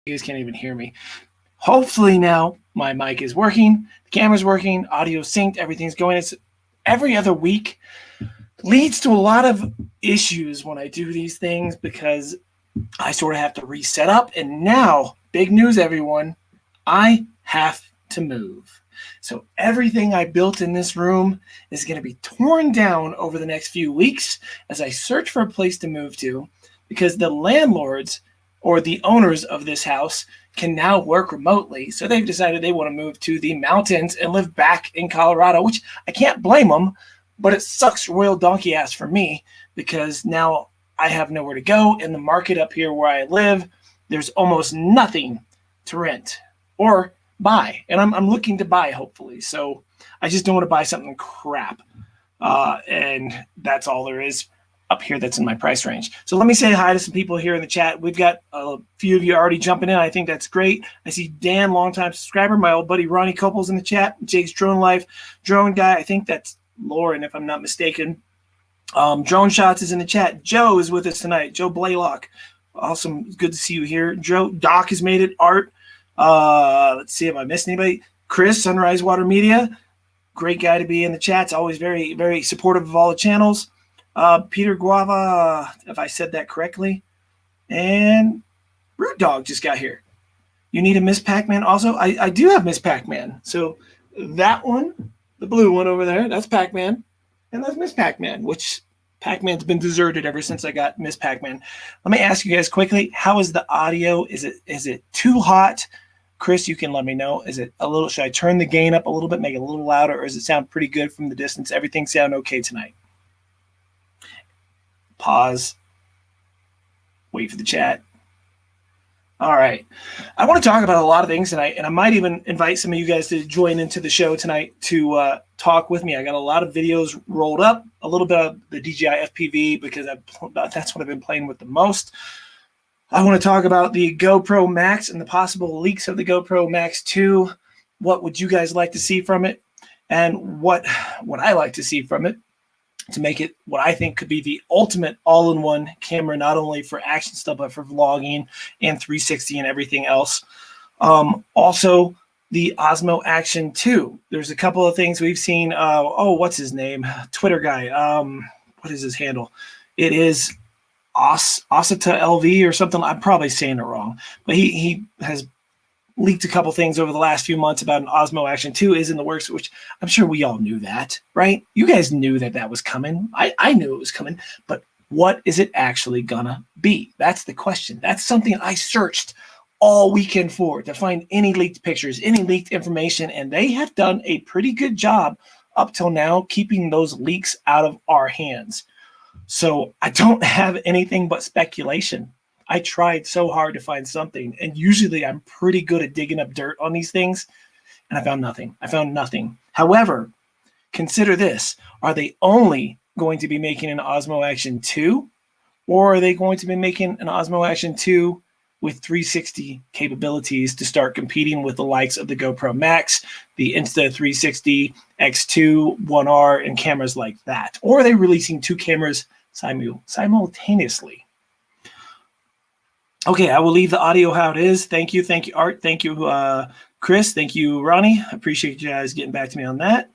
You guys can't even hear me. Hopefully now my mic is working, the camera's working, audio synced, everything's going. It's every other week. Leads to a lot of issues when I do these things because I sort of have to reset up. And now, big news, everyone, I have to move. So everything I built in this room is going to be torn down over the next few weeks as I search for a place to move to, because the landlords or the owners of this house can now work remotely. So they've decided they want to move to the mountains and live back in Colorado, which I can't blame them, but it sucks royal donkey ass for me because now I have nowhere to go. In the market up here where I live, there's almost nothing to rent or buy. And I'm looking to buy, hopefully. So I just don't want to buy something crap. And that's all there is up here that's in my price range. So let me say hi to some people here in the chat. We've got a few of you already jumping in. I think that's great. I see Dan, longtime subscriber, my old buddy Ronnie Copels in the chat, Jake's Drone Life, Drone Guy. I think that's Lauren, if I'm not mistaken. Drone Shots is in the chat. Joe is with us tonight. Joe Blaylock. Awesome. Good to see you here. Joe, Doc has made it. Art. Let's see if I missed anybody. Chris, Sunrise Water Media. Great guy to be in the chat. It's always very, very supportive of all the channels. Peter Guava, if I said that correctly. And Root Dog just got here. You need a Miss Pac-Man also? I do have Miss Pac-Man. So that one, the blue one over there, that's Pac-Man. And that's Miss Pac-Man, which Pac-Man's been deserted ever since I got Miss Pac-Man. Let me ask you guys quickly, how is the audio? Is it too hot? Chris, you can let me know. Is it a little, should I turn the gain up a little bit, make it a little louder, or does it sound pretty good from the distance? Everything sound okay tonight? Pause. Wait for the chat. All right. I want to talk about a lot of things tonight, and I might even invite some of you guys to join into the show tonight to talk with me. I got a lot of videos rolled up, a little bit of the DJI FPV because that's what I've been playing with the most. I want to talk about the GoPro Max and the possible leaks of the GoPro Max 2. What would you guys like to see from it? And what I like to see from it to make it what I think could be the ultimate all-in-one camera, not only for action stuff, but for vlogging and 360 and everything else. Also, the Osmo Action 2. There's a couple of things we've seen. What's his name? Twitter guy. What is his handle? It is Osita LV or something. I'm probably saying it wrong, but he has leaked a couple things over the last few months about an Osmo Action 2 is in the works, which I'm sure we all knew that, right? You guys knew that was coming. I knew it was coming, but what is it actually gonna be? That's the question. That's something I searched all weekend for, to find any leaked pictures, any leaked information, and they have done a pretty good job up till now keeping those leaks out of our hands. So I don't have anything but speculation. I tried so hard to find something, and usually I'm pretty good at digging up dirt on these things, and I found nothing. I found nothing. However, consider this. Are they only going to be making an Osmo Action 2, or are they going to be making an Osmo Action 2 with 360 capabilities to start competing with the likes of the GoPro Max, the Insta360 X2, 1R, and cameras like that? Or are they releasing two cameras simultaneously? Okay, I will leave the audio how it is. Thank you, Art. Thank you, Chris. Thank you, Ronnie. I appreciate you guys getting back to me on that.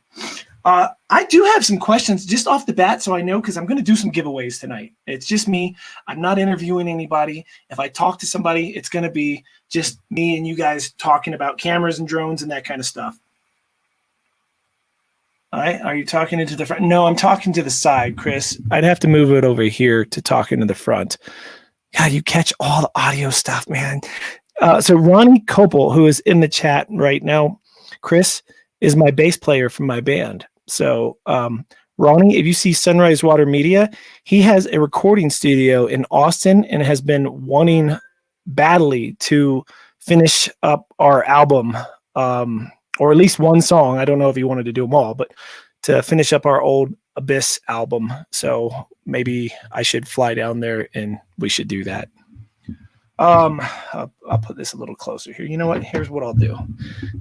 I do have some questions just off the bat, so I know, because I'm going to do some giveaways tonight. It's just me. I'm not interviewing anybody. If I talk to somebody, it's going to be just me and you guys talking about cameras and drones and that kind of stuff. All right. Are you talking into the front? No, I'm talking to the side, Chris. I'd have to move it over here to talk into the front. God, you catch all the audio stuff, man. So Ronnie Copel, who is in the chat right now, Chris, is my bass player from my band. So Ronnie, if you see Sunrise Water Media, he has a recording studio in Austin and has been wanting badly to finish up our album, or at least one song. I don't know if he wanted to do them all, but to finish up our old Abyss album. So maybe I should fly down there and we should do that. I'll put this a little closer here. You know what? Here's what I'll do.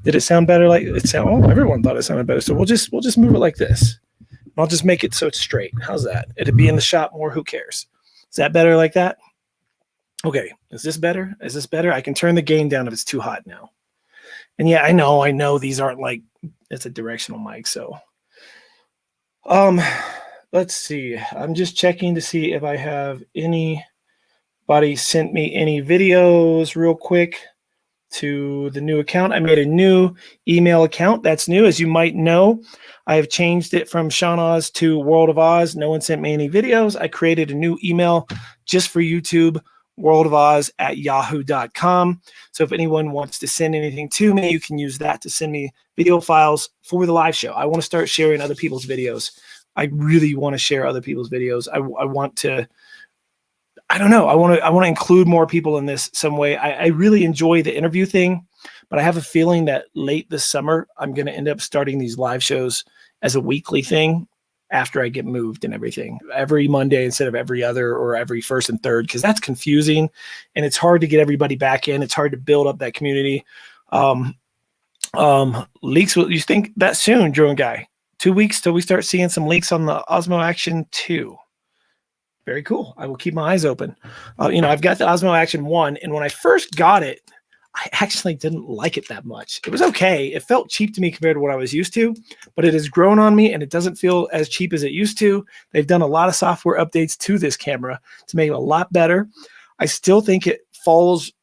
Did it sound better? Like it sound? Oh, everyone thought it sounded better. So we'll just move it like this. I'll just make it so it's straight. How's that? It'd be in the shot more. Who cares? Is that better like that? Okay. Is this better? Is this better? I can turn the gain down if it's too hot now. And yeah, I know these aren't like, it's a directional mic. So, let's see. I'm just checking to see if I have anybody sent me any videos real quick to the new account. I made a new email account. That's new. As you might know, I have changed it from Sean Oz to World of Oz. No one sent me any videos. I created a new email just for YouTube, worldofoz@yahoo.com. So if anyone wants to send anything to me, you can use that to send me video files for the live show. I want to start sharing other people's videos. I really want to share other people's videos. I want to, I don't know. I want to include more people in this some way. I really enjoy the interview thing, but I have a feeling that late this summer, I'm going to end up starting these live shows as a weekly thing after I get moved and everything, every Monday instead of every other or every first and third, because that's confusing and it's hard to get everybody back in. It's hard to build up that community. Leaks, you think that soon, drone guy? 2 weeks till we start seeing some leaks on the Osmo Action 2. Very cool. I will keep my eyes open. I've got the Osmo Action 1, and when I first got it, I actually didn't like it that much. It was okay. It felt cheap to me compared to what I was used to, but it has grown on me, and it doesn't feel as cheap as it used to. They've done a lot of software updates to this camera to make it a lot better. I still think it falls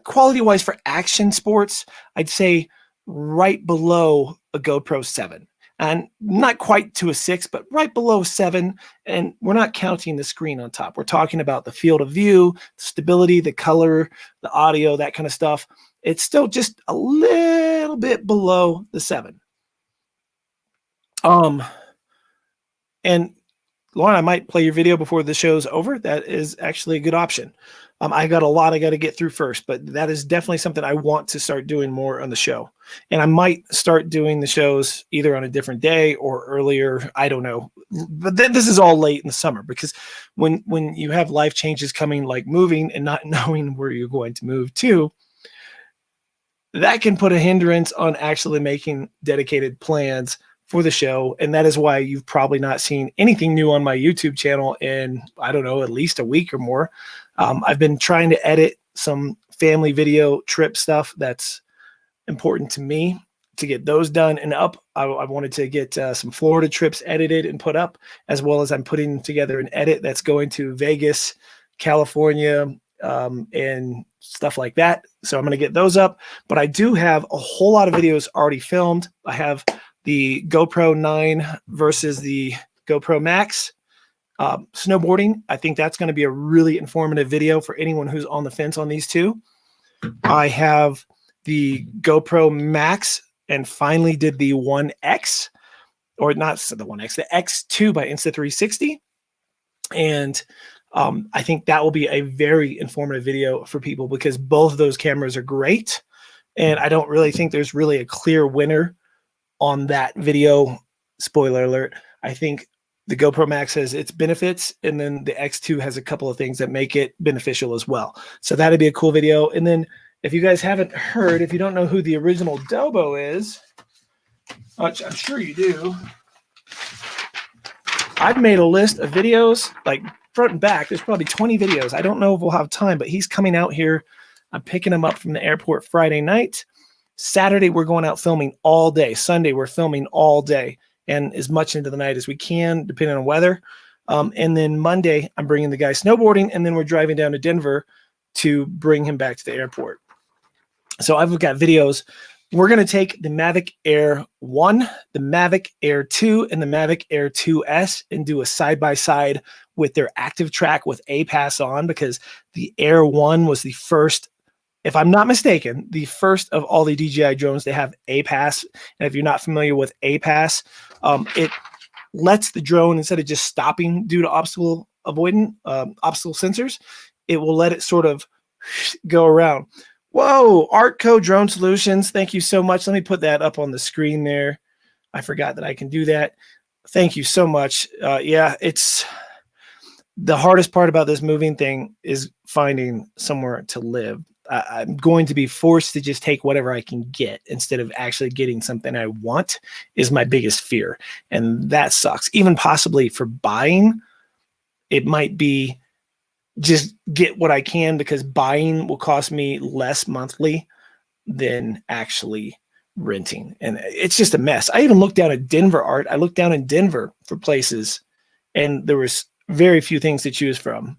quality-wise for action sports, I'd say right below a GoPro 7. And not quite to a 6, but right below 7. And we're not counting the screen on top. We're talking about the field of view, stability, the color, the audio, that kind of stuff. It's still just a little bit below the 7. And Lauren, I might play your video before the show's over. That is actually a good option. I got a lot I got to get through first, but that is definitely something I want to start doing more on the show. And I might start doing the shows either on a different day or earlier. I don't know. But then this is all late in the summer, because when you have life changes coming, like moving and not knowing where you're going to move to, that can put a hindrance on actually making dedicated plans for the show. And that is why you've probably not seen anything new on my YouTube channel in, I don't know, at least a week or more. I've been trying to edit some family video trip stuff that's important to me to get those done and up. I wanted to get some Florida trips edited and put up, as well as I'm putting together an edit that's going to Vegas, California, and stuff like that. So I'm going to get those up, but I do have a whole lot of videos already filmed. I have the GoPro 9 versus the GoPro Max. Snowboarding, I think that's going to be a really informative video for anyone who's on the fence on these two. I have the GoPro Max and finally did the 1X, or not the 1X, the X2 by Insta360. And I think that will be a very informative video for people because both of those cameras are great. And I don't really think there's really a clear winner on that video. Spoiler alert. I think the GoPro Max has its benefits, and then the X2 has a couple of things that make it beneficial as well. So that'd be a cool video. And then if you guys haven't heard, if you don't know who the original Dobo is, which I'm sure you do, I've made a list of videos, like front and back. There's probably 20 videos. I don't know if we'll have time, but he's coming out here. I'm picking him up from the airport Friday night. Saturday, we're going out filming all day. Sunday, we're filming all day and as much into the night as we can, depending on weather. And then Monday, I'm bringing the guy snowboarding, and then we're driving down to Denver to bring him back to the airport. So I've got videos. We're going to take the Mavic Air 1, the Mavic Air 2, and the Mavic Air 2S and do a side-by-side with their active track with APAS on, because the Air 1 was the first, if I'm not mistaken, the first of all the DJI drones to have APAS. And if you're not familiar with APAS, it lets the drone, instead of just stopping due to obstacle sensors, it will let it sort of go around. Whoa, Artco Drone Solutions. Thank you so much. Let me put that up on the screen there. I forgot that I can do that. Thank you so much. Yeah, it's the hardest part about this moving thing is finding somewhere to live. I'm going to be forced to just take whatever I can get instead of actually getting something I want is my biggest fear. And that sucks. Even possibly for buying, it might be just get what I can, because buying will cost me less monthly than actually renting. And it's just a mess. I even looked down at Denver, Art. I looked down in Denver for places, and there was very few things to choose from.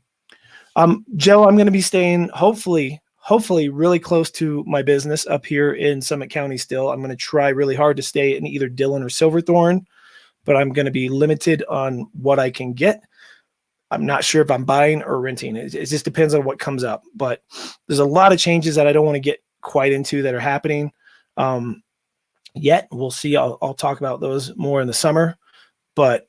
Joe, I'm going to be staying hopefully really close to my business up here in Summit County still. I'm going to try really hard to stay in either Dillon or Silverthorne, but I'm going to be limited on what I can get. I'm not sure if I'm buying or renting. It just depends on what comes up. But there's a lot of changes that I don't want to get quite into that are happening yet. We'll see. I'll talk about those more in the summer. But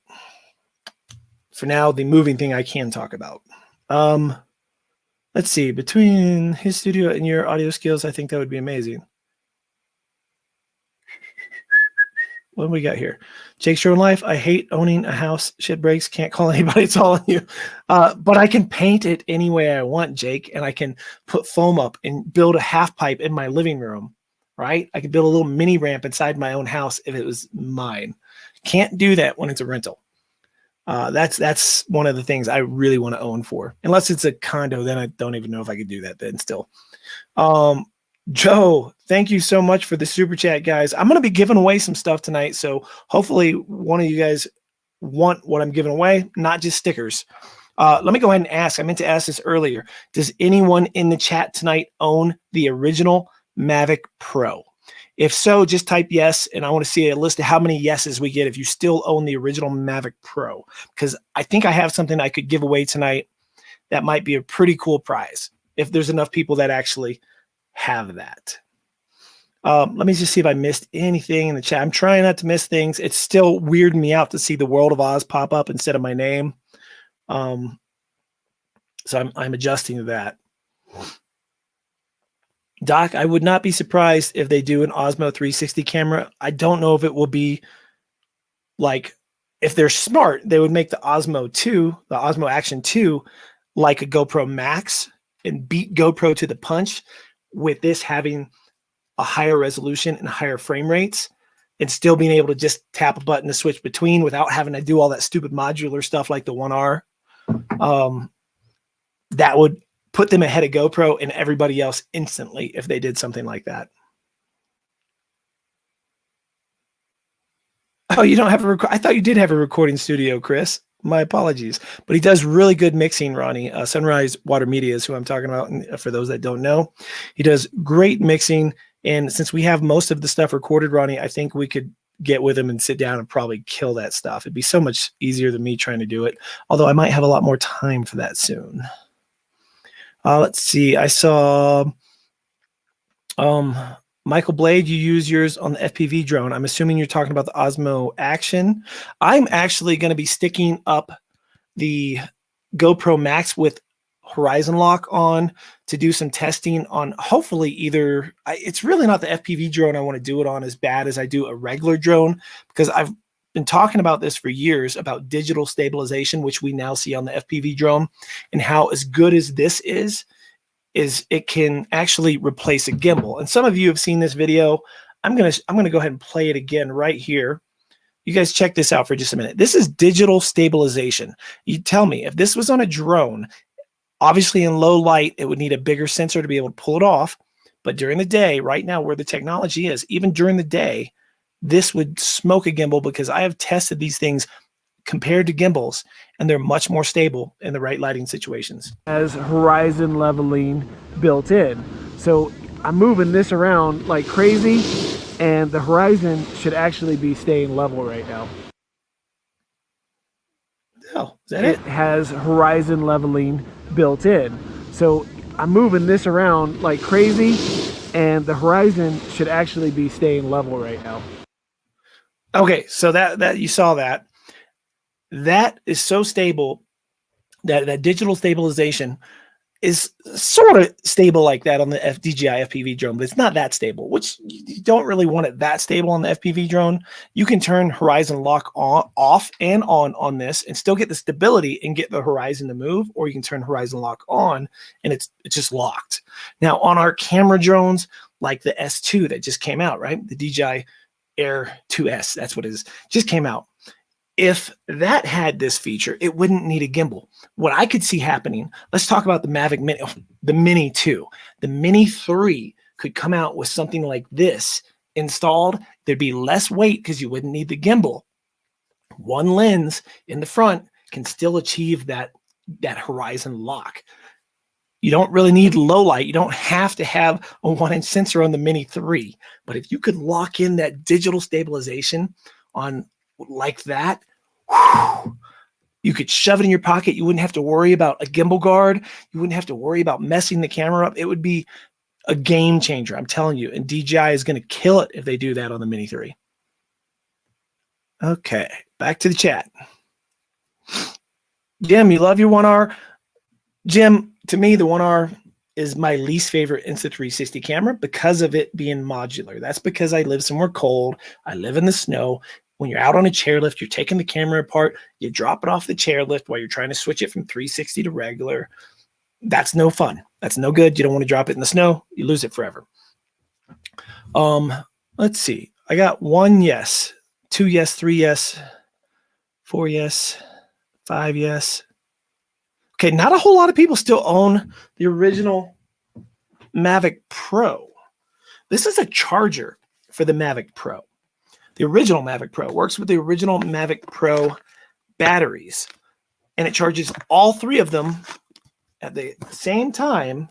for now, the moving thing I can talk about. Let's see. Between his studio and your audio skills, I think that would be amazing. What do we got here? Jake's Your Own Life. I hate owning a house. Shit breaks. Can't call anybody. It's all on you. But I can paint it any way I want, Jake. And I can put foam up and build a half pipe in my living room, right? I could build a little mini ramp inside my own house if it was mine. Can't do that when it's a rental. That's one of the things I really want to own for. Unless it's a condo, then I don't even know if I could do that then still. Joe, thank you so much for the super chat, guys. I'm going to be giving away some stuff tonight, so hopefully one of you guys want what I'm giving away, not just stickers. Let me go ahead and ask. I meant to ask this earlier. Does anyone in the chat tonight own the original Mavic Pro? If so, just type yes, and I want to see a list of how many yeses we get if you still own the original Mavic Pro, because I think I have something I could give away tonight that might be a pretty cool prize if there's enough people that actually have that. Let me just see if I missed anything in the chat. I'm trying not to miss things. It's still weirding me out to see the World of Oz pop up instead of my name. So I'm adjusting to that. Doc, I would not be surprised if they do an Osmo 360 camera. I don't know if it will be like, if they're smart, they would make the Osmo 2, the Osmo Action 2, like a GoPro Max and beat GoPro to the punch, with this having a higher resolution and higher frame rates and still being able to just tap a button to switch between without having to do all that stupid modular stuff like the 1R. That would put them ahead of GoPro and everybody else instantly if they did something like that. Oh, you don't have a I thought you did have a recording studio, Chris. My apologies. But he does really good mixing, Ronnie. Sunrise Water Media is who I'm talking about. And for those that don't know, he does great mixing. And since we have most of the stuff recorded, Ronnie, I think we could get with him and sit down and probably kill that stuff. It'd be so much easier than me trying to do it. Although I might have a lot more time for that soon. Let's see. I saw Michael Blade, you use yours on the FPV drone. I'm assuming you're talking about the Osmo Action. I'm actually going to be sticking up the GoPro Max with horizon lock on to do some testing on hopefully either, it's really not the FPV drone I want to do it on as bad as I do a regular drone, because I've been talking about this for years about digital stabilization, which we now see on the FPV drone, and how as good as this is it can actually replace a gimbal. And some of you have seen this video. I'm gonna go ahead and play it again right here. You guys check this out for just a minute. This is digital stabilization. You tell me if this was on a drone, obviously in low light, it would need a bigger sensor to be able to pull it off. But during the day, right now where the technology is, even during the day, this would smoke a gimbal, because I have tested these things compared to gimbals, and they're much more stable in the right lighting situations. Has horizon leveling built in. So I'm moving this around like crazy, and the horizon should actually be staying level right now. Oh, is that it? It has horizon leveling built in. So I'm moving this around like crazy, and the horizon should actually be staying level right now. Okay, so that you saw that. That is so stable that digital stabilization is sort of stable like that on the DJI FPV drone, but it's not that stable, which you don't really want it that stable on the FPV drone. You can turn horizon lock off and on this and still get the stability and get the horizon to move, or you can turn horizon lock on and it's just locked. Now on our camera drones, like the S2 that just came out, right? The DJI Air 2S, that's what it is, just came out. If that had this feature, it wouldn't need a gimbal. What I could see happening, let's talk about the Mavic Mini, the Mini 2. The Mini 3 could come out with something like this installed. There'd be less weight because you wouldn't need the gimbal. One lens in the front can still achieve that horizon lock. You don't really need low light. You don't have to have a 1-inch sensor on the Mini 3. But if you could lock in that digital stabilization on like that, whew, you could shove it in your pocket. You wouldn't have to worry about a gimbal guard. You wouldn't have to worry about messing the camera up. It would be a game changer, I'm telling you. And DJI is going to kill it if they do that on the Mini 3. Okay, back to the chat. Jim, you love your 1R? Jim, to me, the 1R is my least favorite Insta360 camera because of it being modular. That's because I live somewhere cold. I live in the snow. When you're out on a chairlift, you're taking the camera apart, you drop it off the chairlift while you're trying to switch it from 360 to regular. That's no fun. That's no good. You don't want to drop it in the snow. You lose it forever. Let's see. I got 1 yes, 2 yes, 3 yes, 4 yes, 5 yes. Okay, not a whole lot of people still own the original Mavic Pro. This is a charger for the Mavic Pro. The original Mavic Pro works with the original Mavic Pro batteries, and it charges all 3 of them at the same time.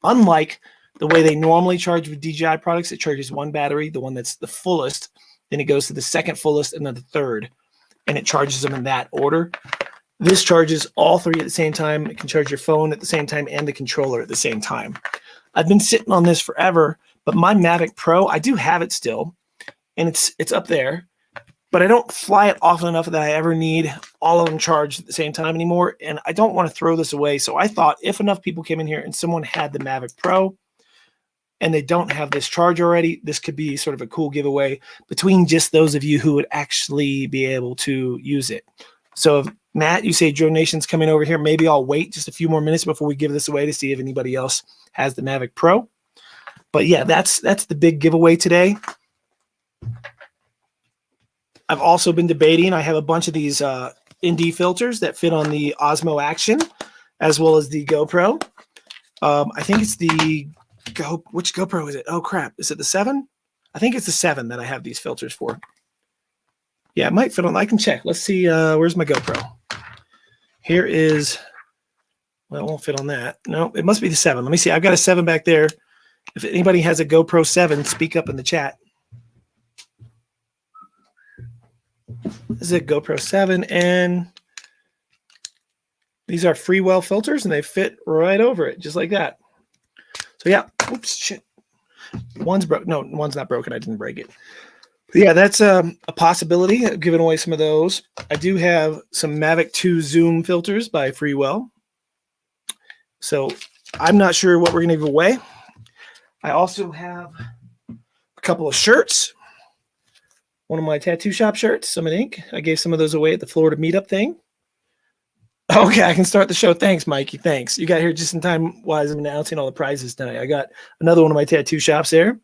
Unlike the way they normally charge with DJI products, it charges 1 battery, the one that's the fullest, then it goes to the second fullest and then the third, and it charges them in that order. This charges all 3 at the same time. It can charge your phone at the same time and the controller at the same time. I've been sitting on this forever, but my Mavic Pro, I do have it still, and it's up there, but I don't fly it often enough that I ever need all of them charged at the same time anymore, and I don't want to throw this away. So I thought if enough people came in here and someone had the Mavic Pro and they don't have this charge already, this could be sort of a cool giveaway between just those of you who would actually be able to use it. So if Matt, you say Drone Nation's coming over here, maybe I'll wait just a few more minutes before we give this away to see if anybody else has the Mavic Pro. But yeah, that's the big giveaway today. I've also been debating. I have a bunch of these ND filters that fit on the Osmo Action, as well as the GoPro. I think it's the which GoPro is it? Oh crap! Is it the 7? I think it's the 7 that I have these filters for. Yeah, it might fit on. I can check. Let's see. Where's my GoPro? Here is. Well, it won't fit on that. No, it must be the 7. Let me see. I've got a 7 back there. If anybody has a GoPro 7, speak up in the chat. This is a GoPro 7, and these are Freewell filters, and they fit right over it, just like that. So yeah, oops, shit. One's broke. No, one's not broken. I didn't break it. Yeah, that's a possibility. I've given away some of those. I do have some Mavic 2 zoom filters by Freewell. So I'm not sure what we're going to give away. I also have a couple of shirts. One of my tattoo shop shirts, some in ink. I gave some of those away at the Florida meetup thing. Okay, I can start the show. Thanks, Mikey. Thanks. You got here just in time while I'm announcing all the prizes tonight. I got another one of my tattoo shops there.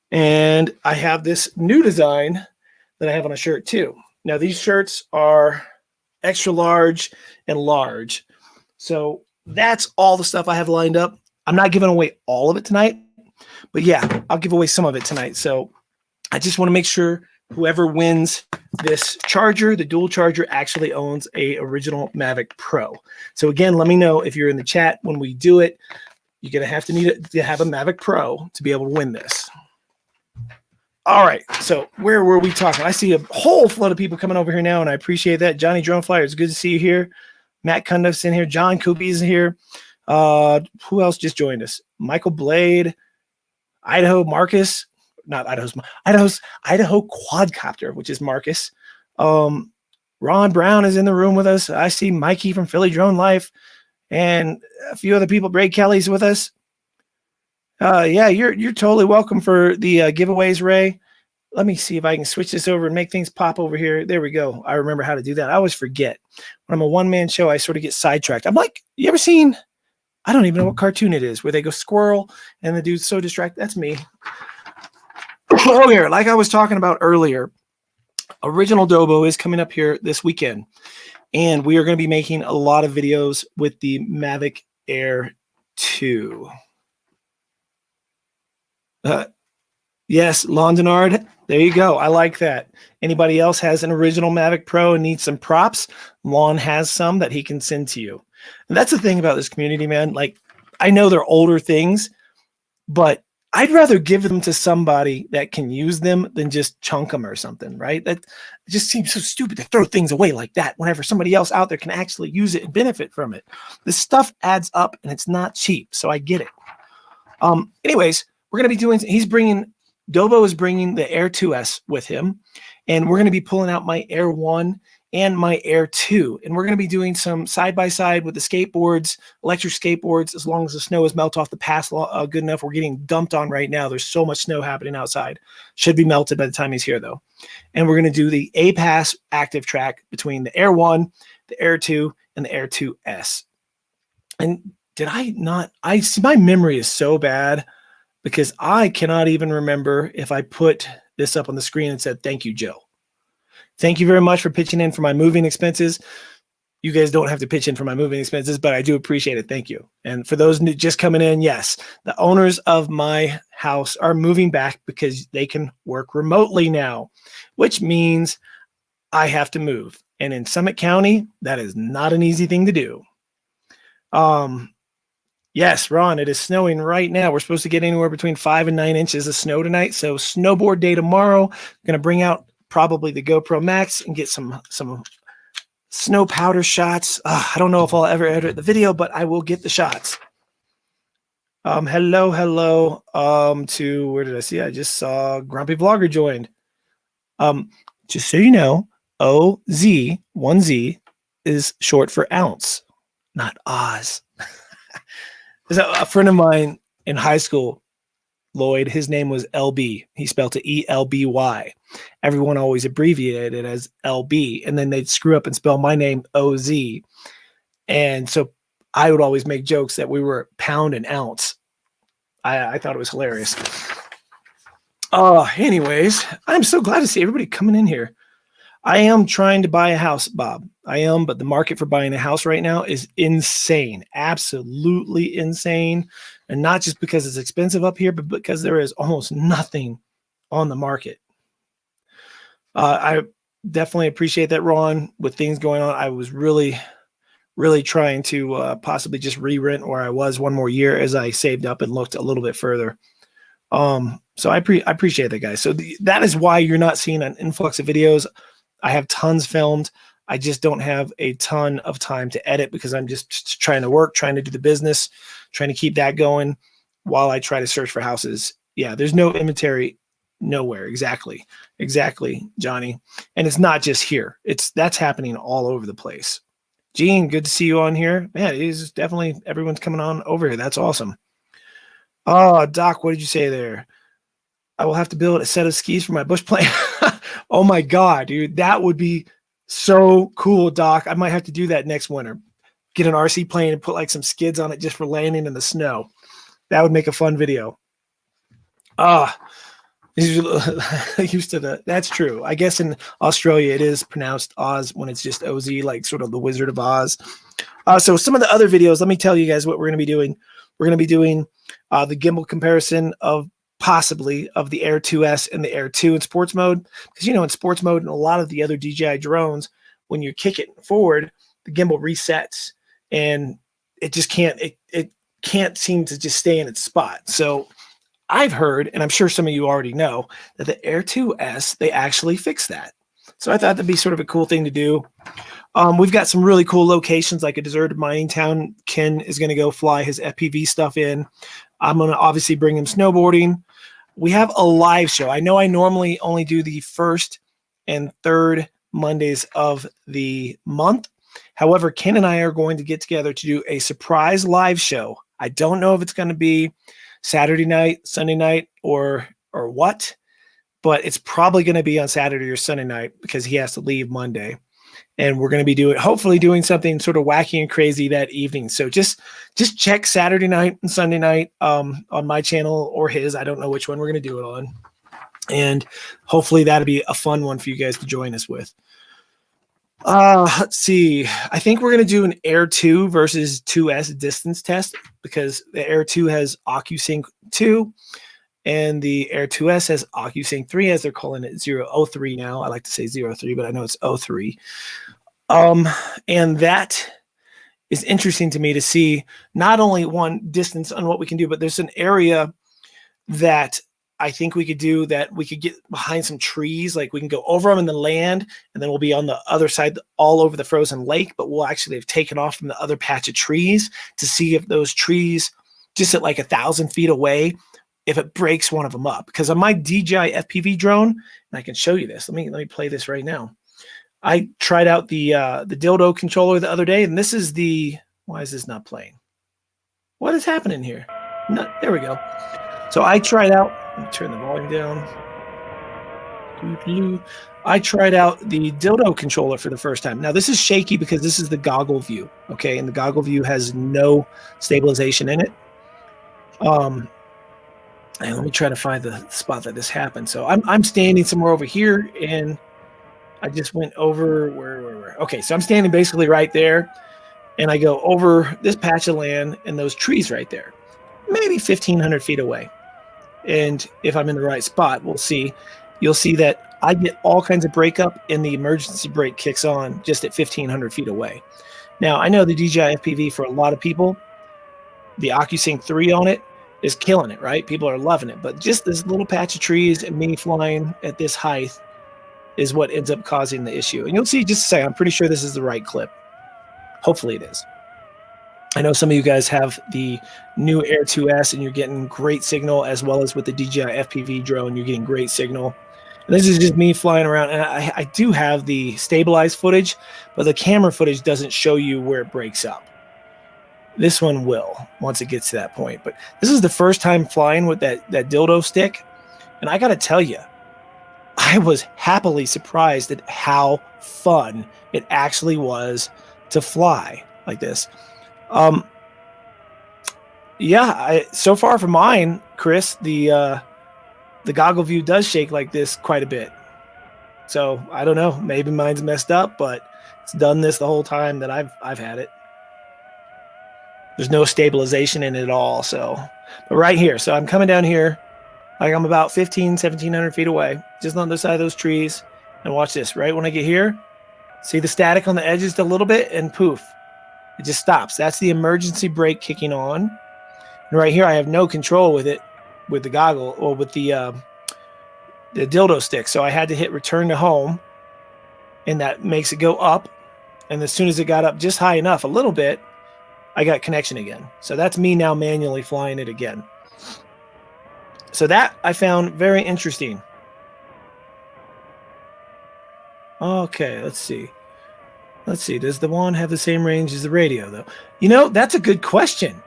And I have this new design that I have on a shirt too. Now, these shirts are extra large and large. So that's all the stuff I have lined up. I'm not giving away all of it tonight, but yeah, I'll give away some of it tonight. So I just want to make sure whoever wins this charger, the dual charger, actually owns a original Mavic Pro. So again, let me know if you're in the chat when we do it. You're going to have to need to have a Mavic Pro to be able to win this. All right, so where were we talking? I see a whole flood of people coming over here now, and I appreciate that. Johnny Drone Flyer, it's good to see you here. Matt Cundiff's in here. John Koopy's here. Who else just joined us? Michael Blade, Idaho Marcus, not Idaho's Idaho Quadcopter, which is Marcus. Ron Brown is in the room with us. I see Mikey from Philly Drone Life, and a few other people. Ray Kelly's with us. Yeah, you're totally welcome for the giveaways, Ray. Let me see if I can switch this over and make things pop over here. There we go. I remember how to do that. I always forget. When I'm a one-man show, I sort of get sidetracked. I'm like, you ever seen, I don't even know what cartoon it is, where they go squirrel and the dude's so distracted. That's me. Oh, here, like I was talking about earlier, Original Dobo is coming up here this weekend, and we are going to be making a lot of videos with the Mavic Air 2. Yes, Londonard. There you go. I like that. Anybody else has an original Mavic Pro and needs some props? Lon has some that he can send to you. And that's the thing about this community, man. Like, I know they're older things, but I'd rather give them to somebody that can use them than just chunk them or something, right? That just seems so stupid to throw things away like that whenever somebody else out there can actually use it and benefit from it. This stuff adds up and it's not cheap, so I get it. Anyways, we're going to be doing, Dobo is bringing the Air 2S with him, and we're going to be pulling out my Air 1 and my Air 2, and we're going to be doing some side-by-side with the skateboards, electric skateboards, as long as the snow is melt off the pass good enough. We're getting dumped on right now. There's so much snow happening outside. Should be melted by the time he's here, though. And we're going to do the A-Pass active track between the Air 1, the Air 2, and the Air 2S. And did I not? My memory is so bad, because I cannot even remember if I put this up on the screen and said, thank you, Joe. Thank you very much for pitching in for my moving expenses. You guys don't have to pitch in for my moving expenses, but I do appreciate it. Thank you. And for those just coming in, yes, the owners of my house are moving back because they can work remotely now, which means I have to move. And in Summit County, that is not an easy thing to do. Yes, Ron, it is snowing right now. We're supposed to get anywhere between 5 and 9 inches of snow tonight. So snowboard day tomorrow. I'm going to bring out probably the GoPro Max and get some snow powder shots. I don't know if I'll ever edit the video, but I will get the shots. Hello. To where did I see? I just saw Grumpy Vlogger joined. Just so you know, OZ, 1Z, is short for ounce, not Oz. A friend of mine in high school, Lloyd, his name was LB. He spelled it ELBY. Everyone always abbreviated it as LB, and then they'd screw up and spell my name OZ. And so I would always make jokes that we were pound and ounce. I thought it was hilarious. Anyways, I'm so glad to see everybody coming in here. I am trying to buy a house, Bob. I am, but the market for buying a house right now is insane. Absolutely insane. And not just because it's expensive up here, but because there is almost nothing on the market. I definitely appreciate that, Ron. With things going on, I was really trying to possibly just re-rent where I was one more year as I saved up and looked a little bit further. So I appreciate that, guys. So that is why you're not seeing an influx of videos. I have tons filmed. I just don't have a ton of time to edit because I'm just trying to work, trying to do the business, trying to keep that going while I try to search for houses. Yeah, there's no inventory nowhere. Exactly, Johnny. And it's not just here. That's happening all over the place. Gene, good to see you on here. Man, it is definitely everyone's coming on over here. That's awesome. Oh, Doc, what did you say there? I will have to build a set of skis for my bush plane. Oh my God, dude, that would be so cool, Doc. I might have to do that next winter. Get an RC plane and put like some skids on it just for landing in the snow. That would make a fun video. Used to the. That's true. I guess in Australia it is pronounced Oz when it's just OZ, like sort of the Wizard of Oz. So some of the other videos, let me tell you guys what we're going to be doing. We're going to be doing the gimbal comparison of possibly of the Air 2S and the Air 2 in sports mode. Because, you know, in sports mode and a lot of the other DJI drones, when you kick it forward, the gimbal resets and it just can't, it can't seem to just stay in its spot. So I've heard, and I'm sure some of you already know, that the Air 2S, they actually fixed that. So I thought that'd be sort of a cool thing to do. We've got some really cool locations, like a deserted mining town. Ken is going to go fly his FPV stuff in. I'm going to obviously bring him snowboarding. We have a live show. I know I normally only do the first and third Mondays of the month. However, Ken and I are going to get together to do a surprise live show. I don't know if it's going to be Saturday night, Sunday night, or what, but it's probably going to be on Saturday or Sunday night because he has to leave Monday. And we're going to be hopefully doing something sort of wacky and crazy that evening. So just check Saturday night and Sunday night on my channel or his. I don't know which one we're going to do it on. And hopefully that'll be a fun one for you guys to join us with. Let's see. I think we're going to do an Air 2 versus 2S distance test because the Air 2 has OcuSync 2 and the Air 2S has OcuSync 3, as they're calling it 003 now. I like to say 03, but I know it's 03. And that is interesting to me to see not only one distance on what we can do, but there's an area that I think we could do that we could get behind some trees. Like we can go over them in the land and then we'll be on the other side all over the frozen lake, but we'll actually have taken off from the other patch of trees to see if those trees just at like 1,000 feet away, if it breaks one of them up. Because on my DJI FPV drone, and I can show you this. Let me play this right now. I tried out the dildo controller the other day, and this is why is this not playing? What is happening here? No, there we go. So I tried out, let me turn the volume down. I tried out the dildo controller for the first time. Now this is shaky because this is the goggle view, okay? And the goggle view has no stabilization in it. And let me try to find the spot that this happened. So I'm standing somewhere over here, and I just went over where. Okay, so I'm standing basically right there, and I go over this patch of land and those trees right there, maybe 1,500 feet away. And if I'm in the right spot, we'll see. You'll see that I get all kinds of breakup, and the emergency brake kicks on just at 1,500 feet away. Now, I know the DJI FPV, for a lot of people, the OcuSync 3 on it is killing it, right? People are loving it. But just this little patch of trees and me flying at this height is what ends up causing the issue. And you'll see just a second. I'm pretty sure this is the right clip. Hopefully it is. I know some of you guys have the new Air 2S and you're getting great signal, as well as with the DJI FPV drone, you're getting great signal. And this is just me flying around. And I do have the stabilized footage, but the camera footage doesn't show you where it breaks up. This one will once it gets to that point. But this is the first time flying with that dildo stick. And I got to tell you, I was happily surprised at how fun it actually was to fly like this. Yeah, so far for mine, Chris, the goggle view does shake like this quite a bit. So I don't know, maybe mine's messed up, but it's done this the whole time that I've had it. There's no stabilization in it at all. So, but right here, so I'm coming down here, like I'm about 1,700 feet away, just on the other side of those trees. And watch this, right when I get here, see the static on the edge just a little bit, and poof, it just stops. That's the emergency brake kicking on. And right here, I have no control with it, with the goggle or with the dildo stick. So I had to hit return to home, and that makes it go up. And as soon as it got up just high enough, a little bit, I got connection again. So that's me now manually flying it again. So that I found very interesting. Okay, let's see. Let's see. Does the wand have the same range as the radio, though? You know, that's a good question.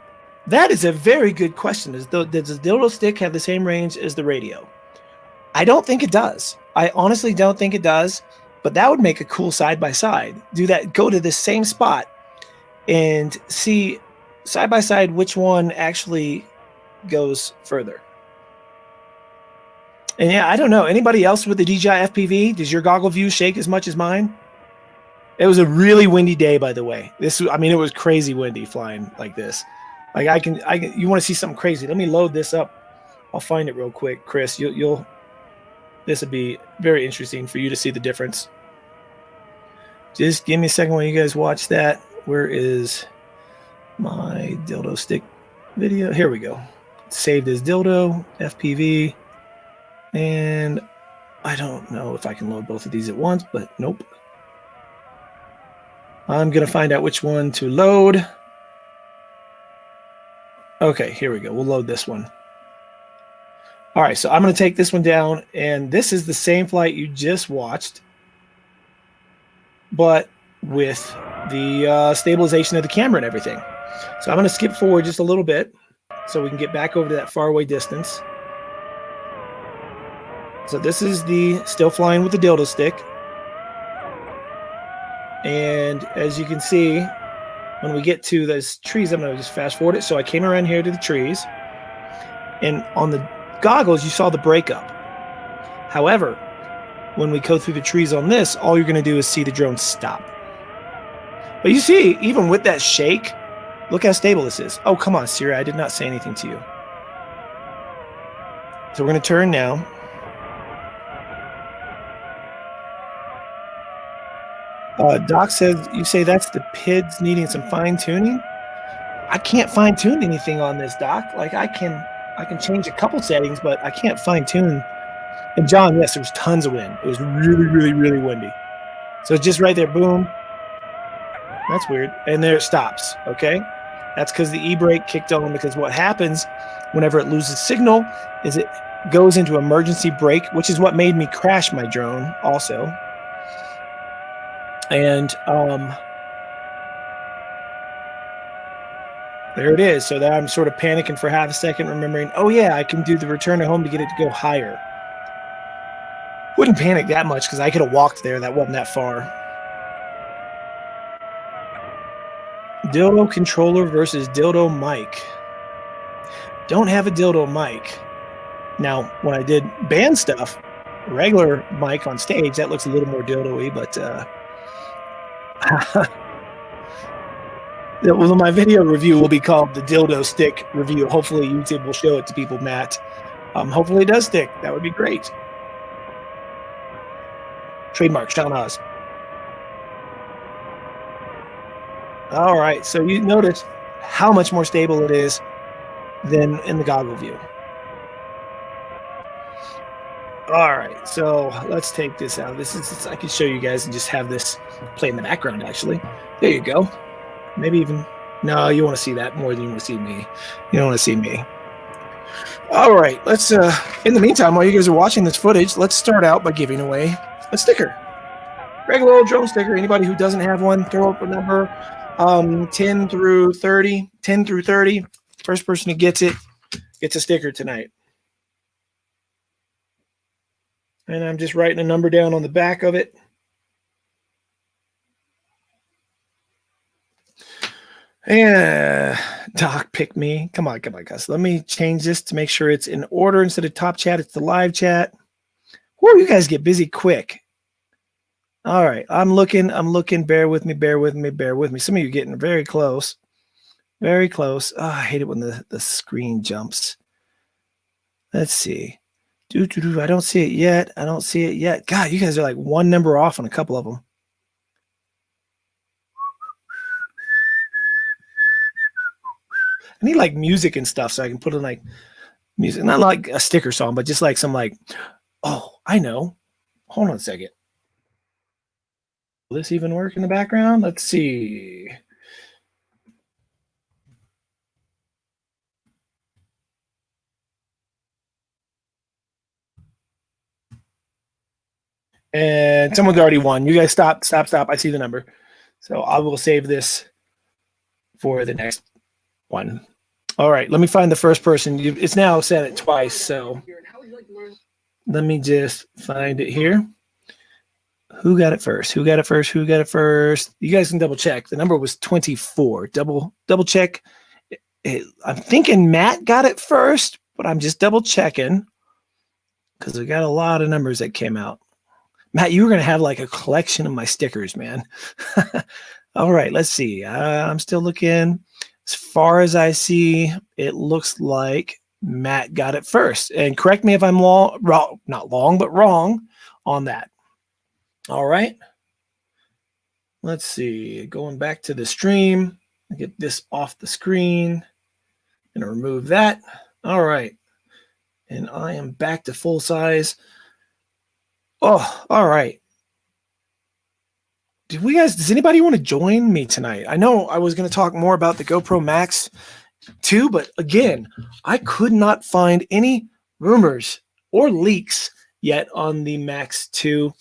That is a very good question. Does the dildo stick have the same range as the radio? I don't think it does. I honestly don't think it does, but that would make a cool side by side. Do that, go to the same spot and see side by side which one actually goes further. And yeah, I don't know. Anybody else with the DJI FPV? Does your goggle view shake as much as mine? It was a really windy day, by the way. I mean, it was crazy windy flying like this. Like you want to see something crazy? Let me load this up. I'll find it real quick, Chris. This would be very interesting for you to see the difference. Just give me a second while you guys watch that. Where is my dildo stick video? Here we go. Saved as dildo FPV, and I don't know if I can load both of these at once, but nope. I'm gonna find out which one to load. Okay, here we go. We'll load this one. All right, so I'm going to take this one down, and this is the same flight you just watched, but with the stabilization of the camera and everything. So I'm going to skip forward just a little bit so we can get back over to that faraway distance. So this is the still flying with the dildo stick. And as you can see, when we get to those trees, I'm going to just fast forward it. So I came around here to the trees, and on the goggles, you saw the breakup. However, when we go through the trees on this, all you're going to do is see the drone stop. But you see, even with that shake, look how stable this is. Oh, come on, Siri, I did not say anything to you. So we're going to turn now. Doc says, you say that's the PIDs needing some fine tuning? I can't fine tune anything on this, Doc. Like I can change a couple settings, but I can't fine tune. And John, yes, there was tons of wind. It was really, really, really windy. So just right there, boom. That's weird. And there it stops, okay? That's because the e-brake kicked on, because what happens whenever it loses signal is it goes into emergency brake, which is what made me crash my drone also. And there it is. So that I'm sort of panicking for half a second, remembering, oh yeah, I can do the return to home to get it to go higher. Wouldn't panic that much because I could have walked there. That wasn't that far. Dildo controller versus dildo mic. Don't have a dildo mic. Now, when I did band stuff, regular mic on stage, that looks a little more dildo-y, but well, my video review will be called the dildo stick review. Hopefully YouTube will show it to people, Matt. Hopefully it does stick. That would be great. Trademark, Sean Oz. All right, so you notice how much more stable it is than in the goggle view. All right, so let's take this out. This is, I can show you guys and just have this play in the background, actually. There you go. Maybe even, no, you want to see that more than you want to see me. You don't want to see me. All right, let's, in the meantime, while you guys are watching this footage, let's start out by giving away a sticker. Regular old drone sticker. Anybody who doesn't have one, throw up a number. 10 through 30. 10 through 30. First person who gets it gets a sticker tonight. And I'm just writing a number down on the back of it. Yeah, Doc, pick me. Come on, guys. Let me change this to make sure it's in order. Instead of top chat, it's the live chat. Whoa, you guys get busy quick. All right, I'm looking. Bear with me. Some of you are getting very close. Very close. Oh, I hate it when the screen jumps. Let's see. I don't see it yet. God, you guys are like one number off on a couple of them. I need like music and stuff so I can put in like music. Not like a sticker song, but just like some like, oh, I know. Hold on a second. Will this even work in the background? Let's see. And someone's already won. You guys stop. I see the number. So I will save this for the next one. All right, let me find the first person. It's now said it twice, so let me just find it here. Who got it first? Who got it first? Who got it first? You guys can double check. The number was 24. Double check. I'm thinking Matt got it first, but I'm just double checking because we got a lot of numbers that came out. Matt, you were going to have like a collection of my stickers, man. All right, let's see. I'm still looking. As far as I see, it looks like Matt got it first. And correct me if I'm wrong on that. All right. Let's see. Going back to the stream. Get this off the screen. And remove that. All right. And I am back to full size. Oh, all right. Does anybody want to join me tonight? I know I was going to talk more about the GoPro Max 2, but again, I could not find any rumors or leaks yet on the Max 2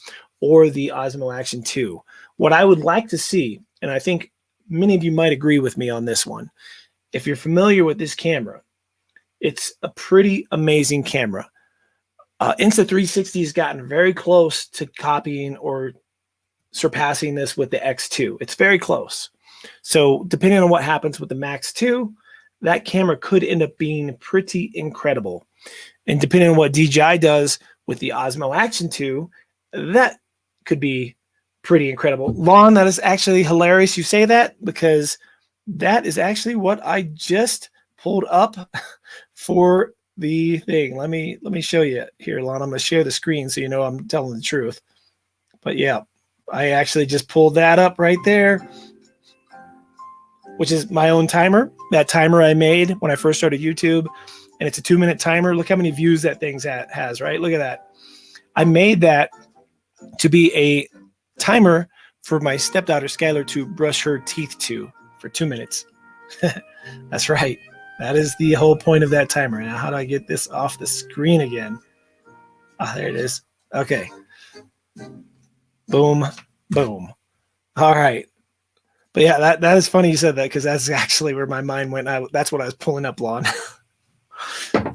or the Osmo Action 2. What I would like to see, and I think many of you might agree with me on this one, if you're familiar with this camera, it's a pretty amazing camera. Insta360 has gotten very close to copying or surpassing this with the X2. It's very close. So depending on what happens with the Max 2, that camera could end up being pretty incredible. And depending on what DJI does with the Osmo Action 2, that could be pretty incredible. Lon, that is actually hilarious you say that, because that is actually what I just pulled up for the thing. Let me show you here, Lon. I'm going to share the screen so you know I'm telling the truth. But yeah, I actually just pulled that up right there, which is my own timer. That timer I made when I first started YouTube, and it's a 2-minute timer. Look how many views that thing has, right? Look at that. I made that to be a timer for my stepdaughter Skylar to brush her teeth to for 2 minutes. That's right. That is the whole point of that timer. Now, how do I get this off the screen again? Ah, there it is. Okay. Boom, boom. All right. But yeah, that is funny you said that, because that's actually where my mind went. That's what I was pulling up, Lon.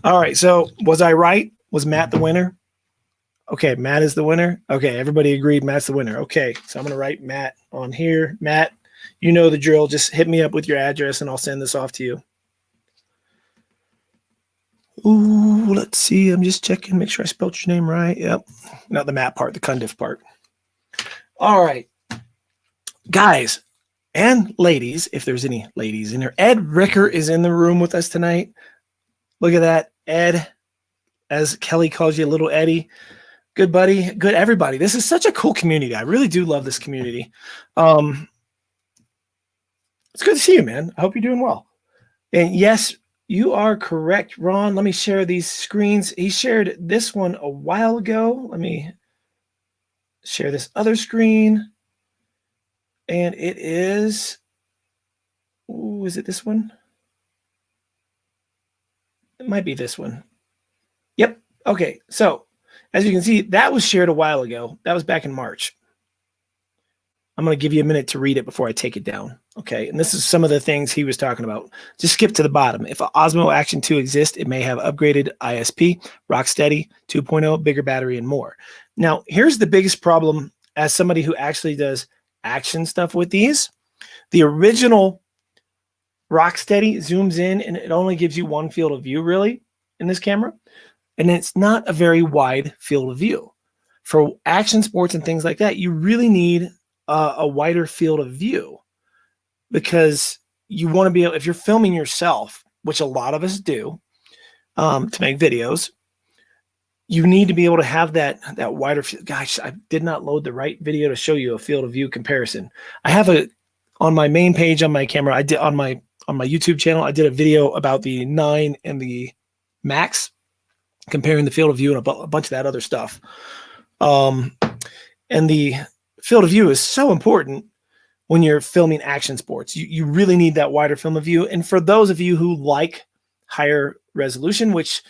All right. So was I right? Was Matt the winner? Okay, Matt is the winner. Okay, everybody agreed Matt's the winner. Okay, so I'm going to write Matt on here. Matt, you know the drill. Just hit me up with your address and I'll send this off to you. Ooh, let's see. I'm just checking. Make sure I spelled your name right. Yep. Not the Matt part, the Cundiff part. All right. Guys and ladies, if there's any ladies in there, Ed Ricker is in the room with us tonight. Look at that. Ed, as Kelly calls you, little Eddie. Good buddy. Good everybody. This is such a cool community. I really do love this community. It's good to see you, man. I hope you're doing well. And yes, you are correct, Ron. Let me share these screens. He shared this one a while ago. Let me share this other screen. And it is, ooh, is it this one? It might be this one. Yep. Okay. So as you can see, that was shared a while ago. That was back in March. I'm going to give you a minute to read it before I take it down. Okay. And this is some of the things he was talking about. Just skip to the bottom. If an Osmo Action 2 exists, it may have upgraded ISP, Rocksteady 2.0, bigger battery, and more. Now, here's the biggest problem as somebody who actually does action stuff with these. The original Rocksteady zooms in and it only gives you one field of view really in this camera. And it's not a very wide field of view. For action sports and things like that, you really need a wider field of view, because you want to be able, if you're filming yourself, which a lot of us do to make videos, you need to be able to have that wider field. Gosh, I did not load the right video to show you a field of view comparison. I have on my main page on my camera, I did on my YouTube channel, I did a video about the 9 and the Max, comparing the field of view and a bunch of that other stuff. And the field of view is so important when you're filming action sports. You really need that wider field of view. And for those of you who like higher resolution, which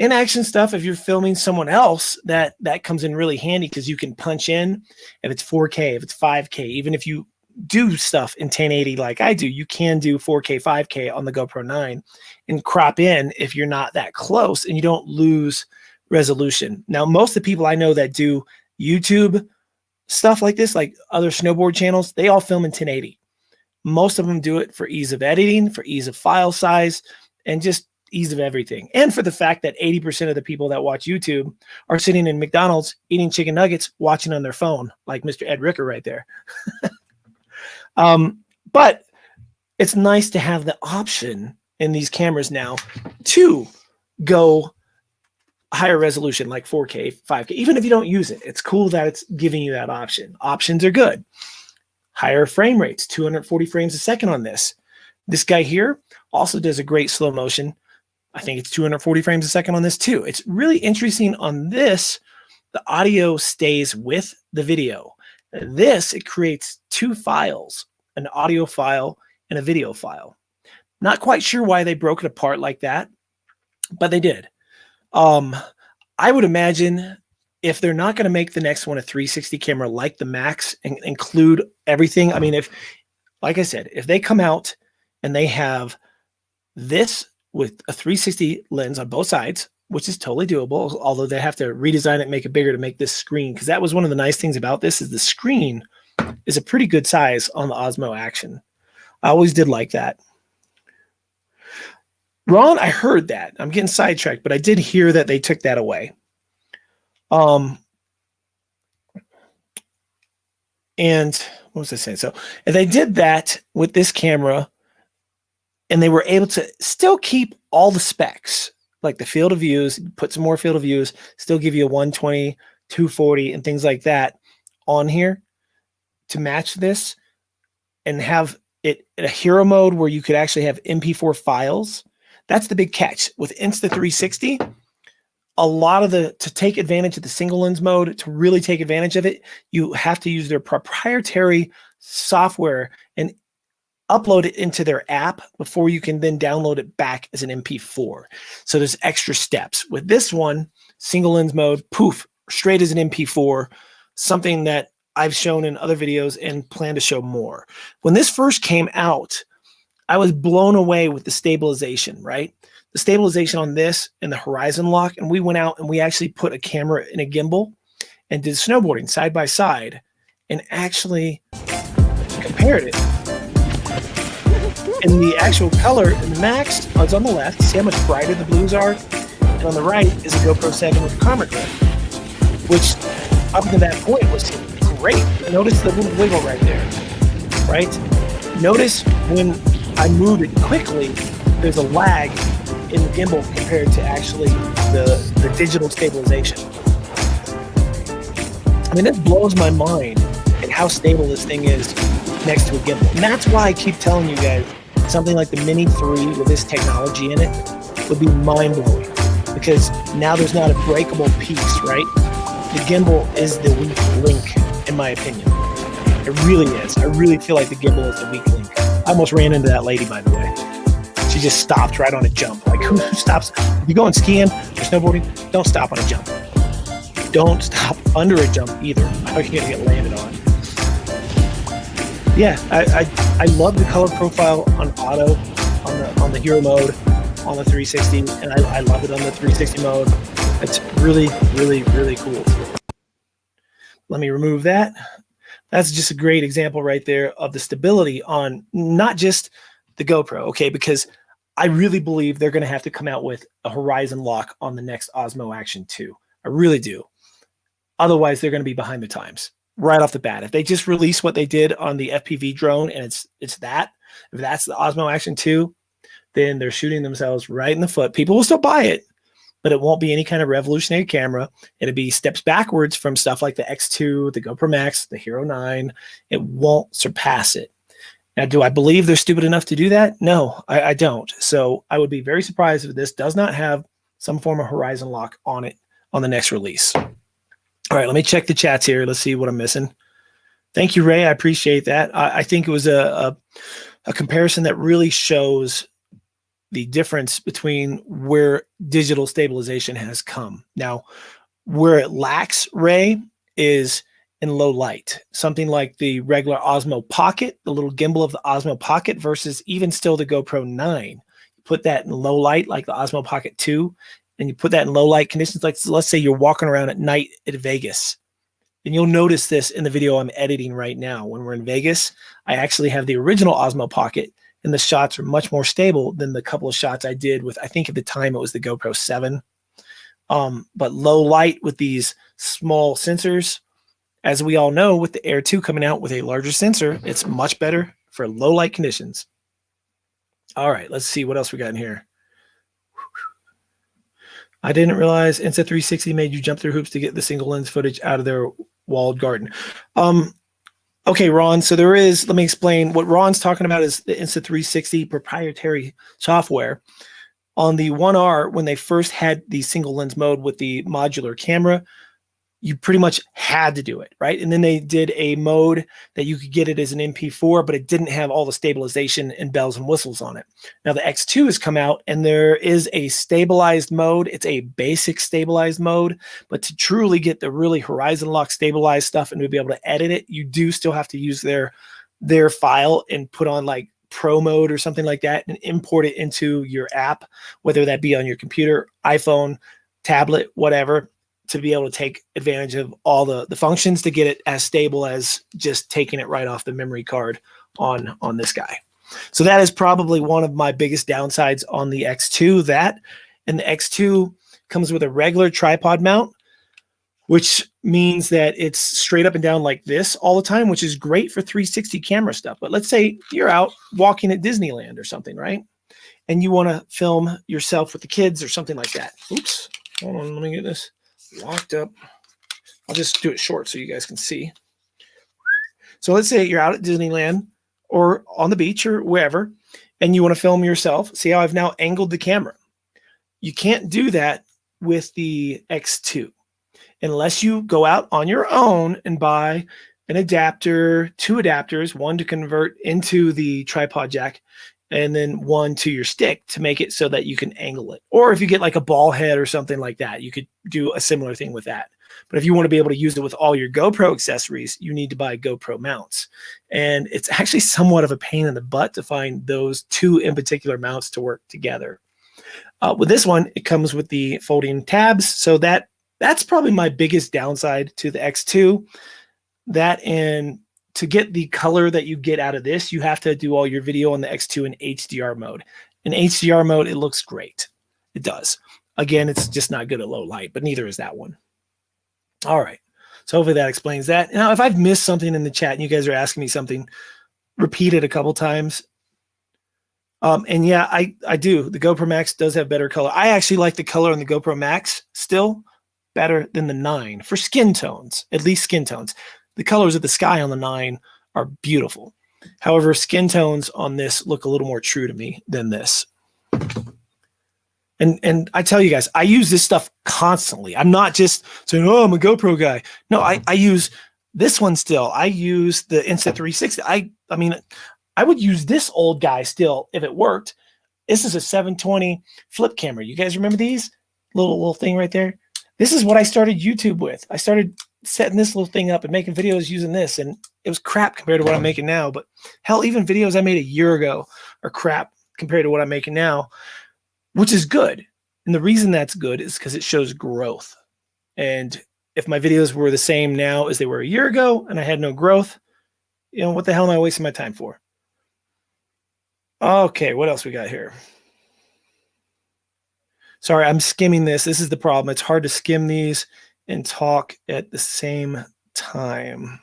in action stuff, if you're filming someone else, that comes in really handy because you can punch in if it's 4K, if it's 5K, even if you do stuff in 1080 like I do, you can do 4K, 5K on the GoPro 9 and crop in if you're not that close and you don't lose resolution. Now, most of the people I know that do YouTube stuff like this, like other snowboard channels, they all film in 1080. Most of them do it for ease of editing, for ease of file size, and just ease of everything. And for the fact that 80% of the people that watch YouTube are sitting in McDonald's eating chicken nuggets, watching on their phone, like Mr. Ed Ricker right there. But it's nice to have the option in these cameras now to go higher resolution, like 4K, 5K, even if you don't use it. It's cool that it's giving you that option. Options are good. Higher frame rates, 240 frames a second on this. This guy here also does a great slow motion. I think it's 240 frames a second on this too. It's really interesting on this. The audio stays with the video. This, it creates two files, an audio file and a video file. Not quite sure why they broke it apart like that, but they did. I would imagine if they're not going to make the next one a 360 camera like the Max and include everything. I mean, if, like I said, if they come out and they have this with a 360 lens on both sides, which is totally doable, although they have to redesign it, make it bigger to make this screen. Because that was one of the nice things about this is the screen is a pretty good size on the Osmo Action. I always did like that. Ron, I heard that. I'm getting sidetracked, but I did hear that they took that away. And what was I saying? So if they did that with this camera and they were able to still keep all the specs, like the field of views, put some more field of views, still give you a 120, 240 and things like that on here to match this and have it in a hero mode where you could actually have MP4 files. That's the big catch with Insta360. A lot of to take advantage of the single lens mode, to really take advantage of it, you have to use their proprietary software and upload it into their app before you can then download it back as an MP4. So there's extra steps. With this one, single lens mode, poof, straight as an MP4, something that I've shown in other videos and plan to show more. When this first came out, I was blown away with the stabilization, right? The stabilization on this and the horizon lock. And we went out and we actually put a camera in a gimbal and did snowboarding side by side and actually compared it. And the actual color in the Max is on the left. See how much brighter the blues are? And on the right is a GoPro 7 with a camera grip, which up to that point was great. Notice the little wiggle right there, right? Notice when I move it quickly, there's a lag in the gimbal compared to actually the digital stabilization. I mean, it blows my mind at how stable this thing is next to a gimbal. And that's why I keep telling you guys something like the Mini 3 with this technology in it would be mind-blowing, because now there's not a breakable piece, right? The gimbal is the weak link, in my opinion. It really is. I really feel like the gimbal is the weak link. I almost ran into that lady, by the way. She just stopped right on a jump. Like, who stops? If you're going skiing or snowboarding, don't stop on a jump. Don't stop under a jump either. I know you're going to get landed on. Yeah, I love the color profile on auto, on the hero mode, on the 360, and I love it on the 360 mode. It's really, really, really cool. Let me remove that. That's just a great example right there of the stability on not just the GoPro, okay, because I really believe they're going to have to come out with a horizon lock on the next Osmo Action 2. I really do. Otherwise, they're going to be behind the times right off the bat. If they just release what they did on the FPV drone and it's that, if that's the Osmo Action 2, then they're shooting themselves right in the foot. People will still buy it, but it won't be any kind of revolutionary camera. It'll be steps backwards from stuff like the X2, the GoPro Max, the Hero 9. It won't surpass it. Now, do I believe they're stupid enough to do that? No, I don't. So I would be very surprised if this does not have some form of horizon lock on it on the next release. All right, let me check the chats here. Let's see what I'm missing. Thank you, Ray. I appreciate that. I think it was a comparison that really shows the difference between where digital stabilization has come. Now, where it lacks, Ray, is in low light. Something like the regular Osmo Pocket, the little gimbal of the Osmo Pocket versus even still the GoPro 9. You put that in low light like the Osmo Pocket 2, and you put that in low light conditions, like let's say you're walking around at night at Vegas. And you'll notice this in the video I'm editing right now. When we're in Vegas, I actually have the original Osmo Pocket, and the shots are much more stable than the couple of shots I did with, I think at the time it was the GoPro 7. But low light with these small sensors, as we all know, with the Air 2 coming out with a larger sensor, it's much better for low light conditions. All right, let's see what else we got in here. I didn't realize Insta360 made you jump through hoops to get the single lens footage out of their walled garden. Okay, Ron, so there is, let me explain. What Ron's talking about is the Insta360 proprietary software. On the 1R, when they first had the single lens mode with the modular camera, you pretty much had to do it, right? And then they did a mode that you could get it as an MP4, but it didn't have all the stabilization and bells and whistles on it. Now the X2 has come out and there is a stabilized mode. It's a basic stabilized mode, but to truly get the really horizon lock stabilized stuff and to be able to edit it, you do still have to use their file and put on like pro mode or something like that and import it into your app, whether that be on your computer, iPhone, tablet, whatever, to be able to take advantage of all the functions to get it as stable as just taking it right off the memory card on this guy. So that is probably one of my biggest downsides on the X2, that, and the X2 comes with a regular tripod mount, which means that it's straight up and down like this all the time, which is great for 360 camera stuff. But let's say you're out walking at Disneyland or something, right? And you want to film yourself with the kids or something like that. Oops, hold on, let me get this locked up. I'll just do it short so you guys can see. So let's say you're out at Disneyland or on the beach or wherever, and you want to film yourself. See how I've now angled the camera? You can't do that with the X2 unless you go out on your own and buy an adapter, 2 adapters, one to convert into the tripod jack and then one to your stick to make it so that you can angle it. Or if you get like a ball head or something like that, you could do a similar thing with that. But if you want to be able to use it with all your GoPro accessories, you need to buy GoPro mounts. And it's actually somewhat of a pain in the butt to find those 2 in particular mounts to work together. With this one, it comes with the folding tabs. So that's probably my biggest downside to the X2. That, and to get the color that you get out of this, you have to do all your video on the X2 in HDR mode. In HDR mode, it looks great. It does. Again, it's just not good at low light, but neither is that one. All right. So hopefully that explains that. Now, if I've missed something in the chat and you guys are asking me something, repeat it a couple times. And yeah, I do. The GoPro Max does have better color. I actually like the color on the GoPro Max still better than the 9 for skin tones, at least skin tones. The colors of the sky on the 9 are beautiful. However, skin tones on this look a little more true to me than this. And I tell you guys, I use this stuff constantly. I'm not just saying, oh, I'm a GoPro guy. No, I use this one still. I use the Insta360. I mean, I would use this old guy still if it worked. This is a 720 flip camera. You guys remember these? Little thing right there? This is what I started YouTube with. I started setting this little thing up and making videos using this, and it was crap compared to what I'm making now. But hell, even videos I made a year ago are crap compared to what I'm making now, which is good. And the reason that's good is because it shows growth. And if my videos were the same now as they were a year ago and I had no growth, you know, what the hell am I wasting my time for? Okay, what else we got here? Sorry, I'm skimming this. This is the problem. It's hard to skim these and talk at the same time.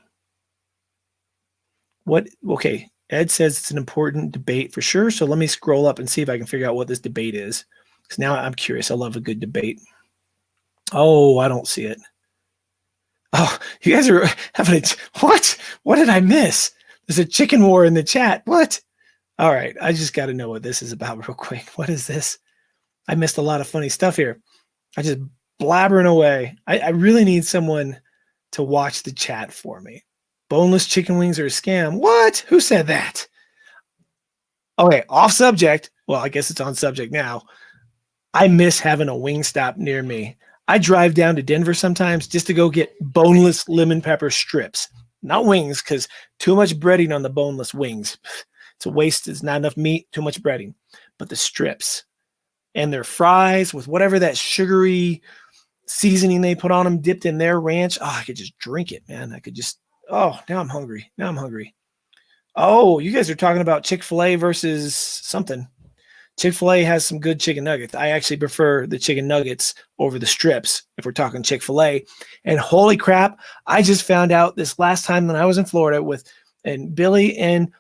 What? Okay, Ed says it's an important debate for sure. So let me scroll up and see if I can figure out what this debate is. Because now I'm curious. I love a good debate. Oh, I don't see it. Oh, you guys are having a, what? What did I miss? There's a chicken war in the chat. What? All right, I just got to know what this is about real quick. What is this? I missed a lot of funny stuff here. I just blabbering away. I really need someone to watch the chat for me. Boneless chicken wings are a scam. What? Who said that? Okay, off subject. well, I guess it's on subject now. I miss having a Wingstop near me. I drive down to Denver sometimes just to go get boneless lemon pepper strips, not wings, because too much breading on the boneless wings. It's a waste. It's not enough meat, too much breading. But the strips and their fries with whatever that sugary seasoning they put on them, dipped in their ranch. Oh, I could just drink it, man. I could just, oh, now I'm hungry. Now I'm hungry. Oh, you guys are talking about Chick-fil-A versus something. Chick-fil-A has some good chicken nuggets. I actually prefer the chicken nuggets over the strips if we're talking Chick-fil-A. And holy crap, I just found out this last time when I was in Florida and Billy and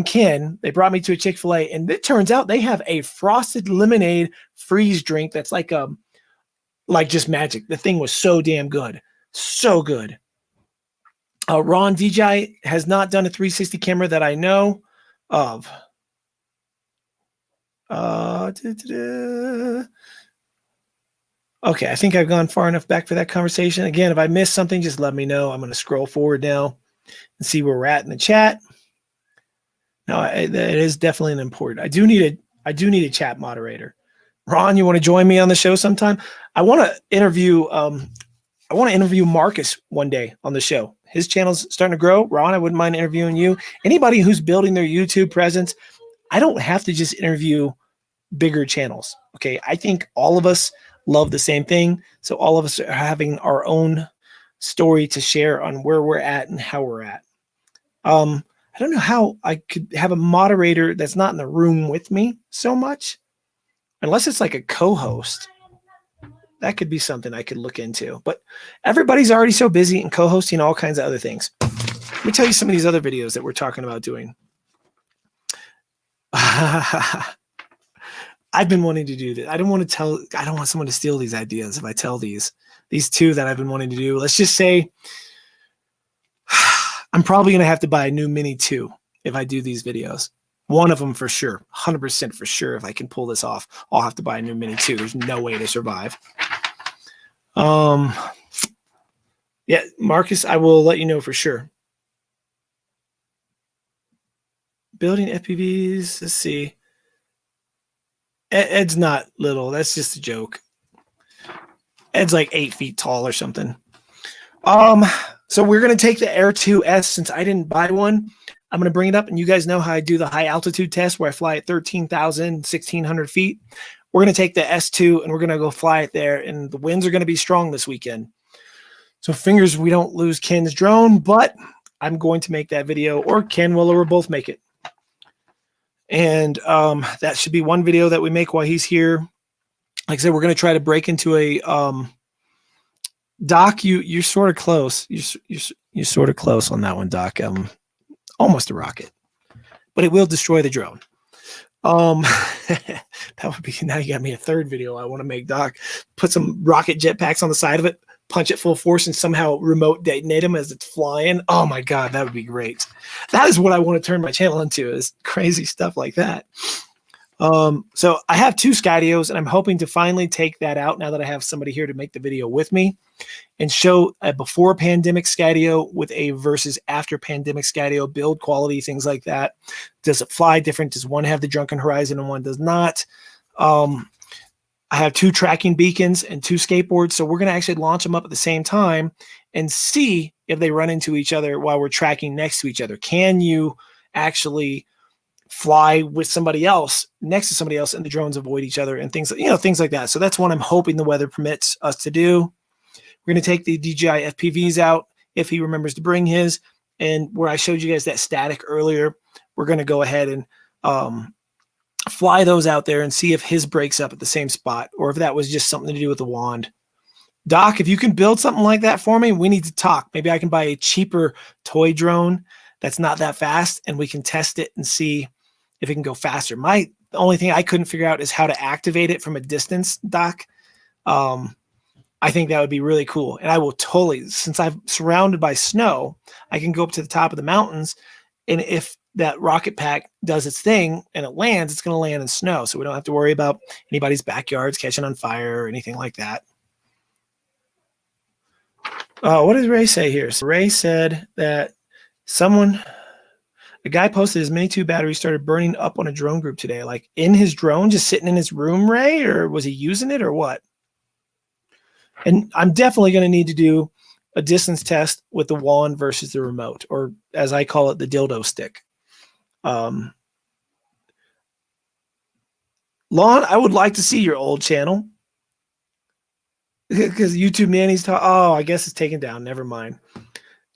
Ken, they brought me to a Chick-fil-A, and it turns out they have a frosted lemonade freeze drink that's like just magic. The thing was so damn good. So good. Ron, DJI has not done a 360 camera that I know of. Okay, I think I've gone far enough back for that conversation. Again, if I missed something, just let me know. I'm going to scroll forward now and see where we're at in the chat. No, it is definitely an important. I do need a chat moderator. Ron, you want to join me on the show sometime? I want to interview Marcus one day on the show. His channel's starting to grow. Ron, I wouldn't mind interviewing you. Anybody who's building their YouTube presence, I don't have to just interview bigger channels. Okay. I think all of us love the same thing. So all of us are having our own story to share on where we're at and how we're at. I don't know how I could have a moderator that's not in the room with me so much, unless it's like a co-host. That could be something I could look into, but everybody's already so busy and co-hosting all kinds of other things. Let me tell you some of these other videos that we're talking about doing. I've been wanting to do this. I don't want someone to steal these ideas if I tell these two that I've been wanting to do. Let's just say I'm probably going to have to buy a new Mini 2 if I do these videos. One of them for sure, 100% for sure. If I can pull this off, I'll have to buy a new Mini 2. There's no way to survive. Yeah, Marcus, I will let you know for sure. Building FPVs, let's see. Ed's not little. That's just a joke. Ed's like 8 feet tall or something. So we're going to take the Air 2S since I didn't buy one. I'm going to bring it up, and you guys know how I do the high altitude test where I fly at 13,000, 1,600 feet. We're going to take the S2 and we're going to go fly it there, and the winds are going to be strong this weekend. So fingers we don't lose Ken's drone, but I'm going to make that video, or Ken will, or we'll both make it. And that should be one video that we make while he's here. Like I said, we're going to try to break into a Doc. You're sort of close. You're sort of close on that one, Doc. Almost a rocket, but it will destroy the drone. That would be, now you got me a third video I want to make, Doc. Put some rocket jetpacks on the side of it, punch it full force, and somehow remote detonate them as it's flying. Oh my God, that would be great. That is what I want to turn my channel into, is crazy stuff like that. So I have 2 SkyDios, and I'm hoping to finally take that out now that I have somebody here to make the video with me and show a before pandemic SkyDio with a versus after pandemic SkyDio, build quality, things like that. Does it fly different? Does one have the drunken horizon and one does not? I have 2 tracking beacons and 2 skateboards. So we're going to actually launch them up at the same time and see if they run into each other while we're tracking next to each other. Can you actually fly with somebody else next to somebody else and the drones avoid each other and things, things like that. So that's what I'm hoping the weather permits us to do. We're going to take the DJI FPVs out if he remembers to bring his. And where I showed you guys that static earlier, we're going to go ahead and fly those out there and see if his breaks up at the same spot or if that was just something to do with the wand. Doc, if you can build something like that for me, we need to talk. Maybe I can buy a cheaper toy drone that's not that fast and we can test it and see if it can go faster. The only thing I couldn't figure out is how to activate it from a distance, Doc. I think that would be really cool. And I will totally, since I'm surrounded by snow, I can go up to the top of the mountains. And if that rocket pack does its thing and it lands, it's going to land in snow. So we don't have to worry about anybody's backyards catching on fire or anything like that. What does Ray say here? So Ray said that A guy posted his Mini 2 battery started burning up on a drone group today. Like in his drone, just sitting in his room, Ray? Or was he using it or what? And I'm definitely going to need to do a distance test with the wand versus the remote, or as I call it, the dildo stick. Lon, I would like to see your old channel. Because YouTube Nanny's talk. Oh, I guess it's taken down. Never mind.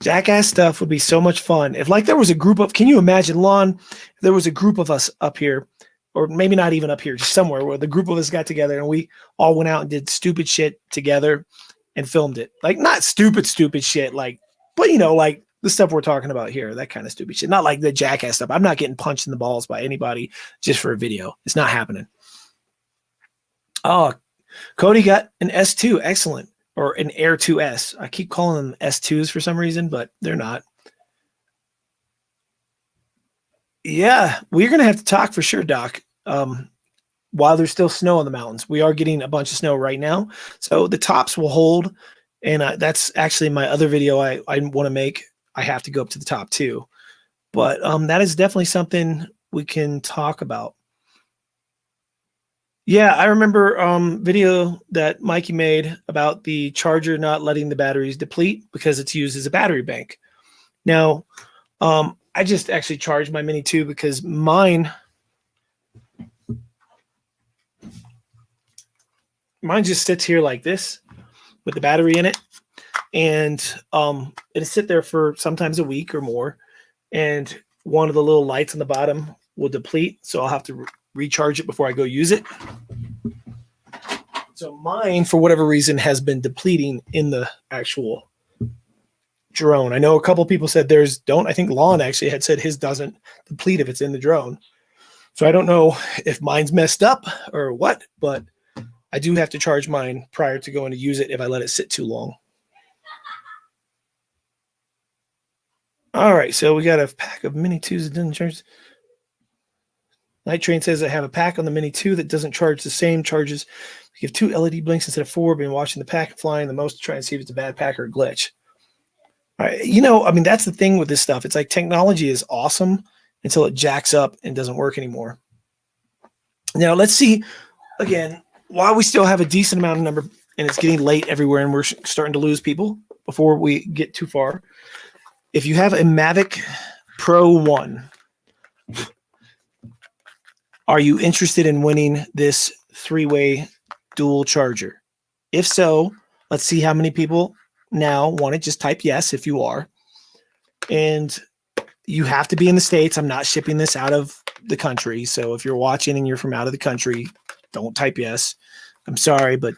Jackass stuff would be so much fun. If like there was a group of, can you imagine, Lon, if there was a group of us up here, or maybe not even up here, just somewhere where the group of us got together and we all went out and did stupid shit together and filmed it. Like not stupid shit, like, but you know, like the stuff we're talking about here, that kind of stupid shit. Not like the Jackass stuff. I'm not getting punched in the balls by anybody just for a video. It's not happening. Oh, Cody got an S2. Excellent. Or an Air 2S. I keep calling them S2s for some reason, but they're not. Yeah, we're going to have to talk for sure, Doc. While there's still snow on the mountains. We are getting a bunch of snow right now. So the tops will hold. And that's actually my other video I want to make. I have to go up to the top too. But that is definitely something we can talk about. Yeah, I remember video that Mikey made about the charger not letting the batteries deplete because it's used as a battery bank. Now, I just actually charged my Mini 2 because mine just sits here like this with the battery in it. And it'll sit there for sometimes a week or more. And one of the little lights on the bottom will deplete. So I'll have to recharge it before I go use it. So mine, for whatever reason, has been depleting in the actual drone. I know a couple people said theirs don't. I think Lon actually had said his doesn't deplete if it's in the drone. So I don't know if mine's messed up or what, but I do have to charge mine prior to going to use it if I let it sit too long. All right, so we got a pack of Mini 2s that doesn't charge. Night Train says I have a pack on the Mini 2 that doesn't charge the same charges. We have 2 LED blinks instead of 4. Been watching the pack and flying the most to try and see if it's a bad pack or a glitch. All right, you know, I mean, that's the thing with this stuff. It's like technology is awesome until it jacks up and doesn't work anymore. Now, let's see, again, while we still have a decent amount of number and it's getting late everywhere and we're starting to lose people before we get too far. If you have a Mavic Pro 1, are you interested in winning this 3-way dual charger? If so, let's see how many people now want it. Just type yes if you are. And you have to be in the States. I'm not shipping this out of the country. So if you're watching and you're from out of the country, don't type yes. I'm sorry, but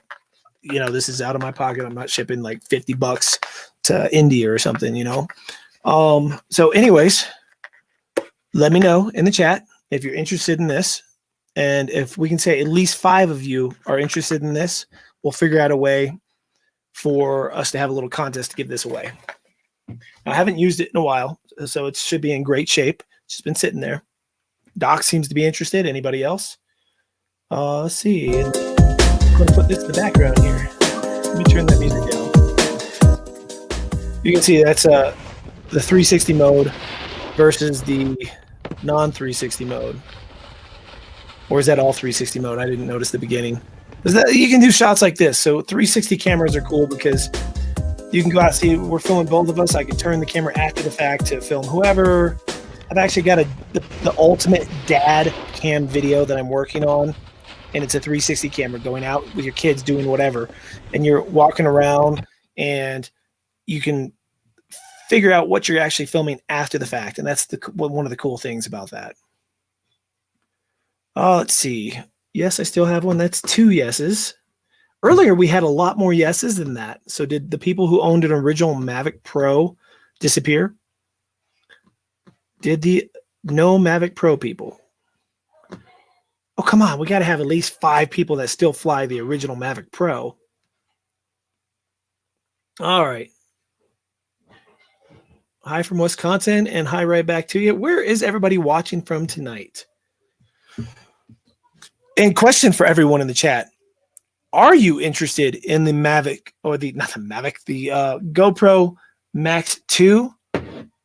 you know, this is out of my pocket. I'm not shipping like $50 to India or something, you know? So anyways, let me know in the chat if you're interested in this. And if we can say at least 5 of you are interested in this, we'll figure out a way for us to have a little contest to give this away. I haven't used it in a while, so it should be in great shape. It's just been sitting there. Doc seems to be interested. Anybody else? Let's see. I'm going to put this in the background here. Let me turn that music down. You can see that's the 360 mode versus the non-360 mode. Or is that all 360 mode? I didn't notice the beginning. You can do shots like this. So 360 cameras are cool because you can go out and see we're filming both of us. I can turn the camera after the fact to film whoever. I've actually got the ultimate dad cam video that I'm working on. And it's a 360 camera going out with your kids doing whatever. And you're walking around and you can figure out what you're actually filming after the fact. And that's one of the cool things about that. Let's see. Yes, I still have one. That's 2 yeses. Earlier, we had a lot more yeses than that. So did the people who owned an original Mavic Pro disappear? Did the no Mavic Pro people? Oh, come on. We got to have at least 5 people that still fly the original Mavic Pro. All right. Hi from Wisconsin and hi right back to you. Where is everybody watching from tonight? And question for everyone in the chat. Are you interested in the Mavic or the GoPro Max 2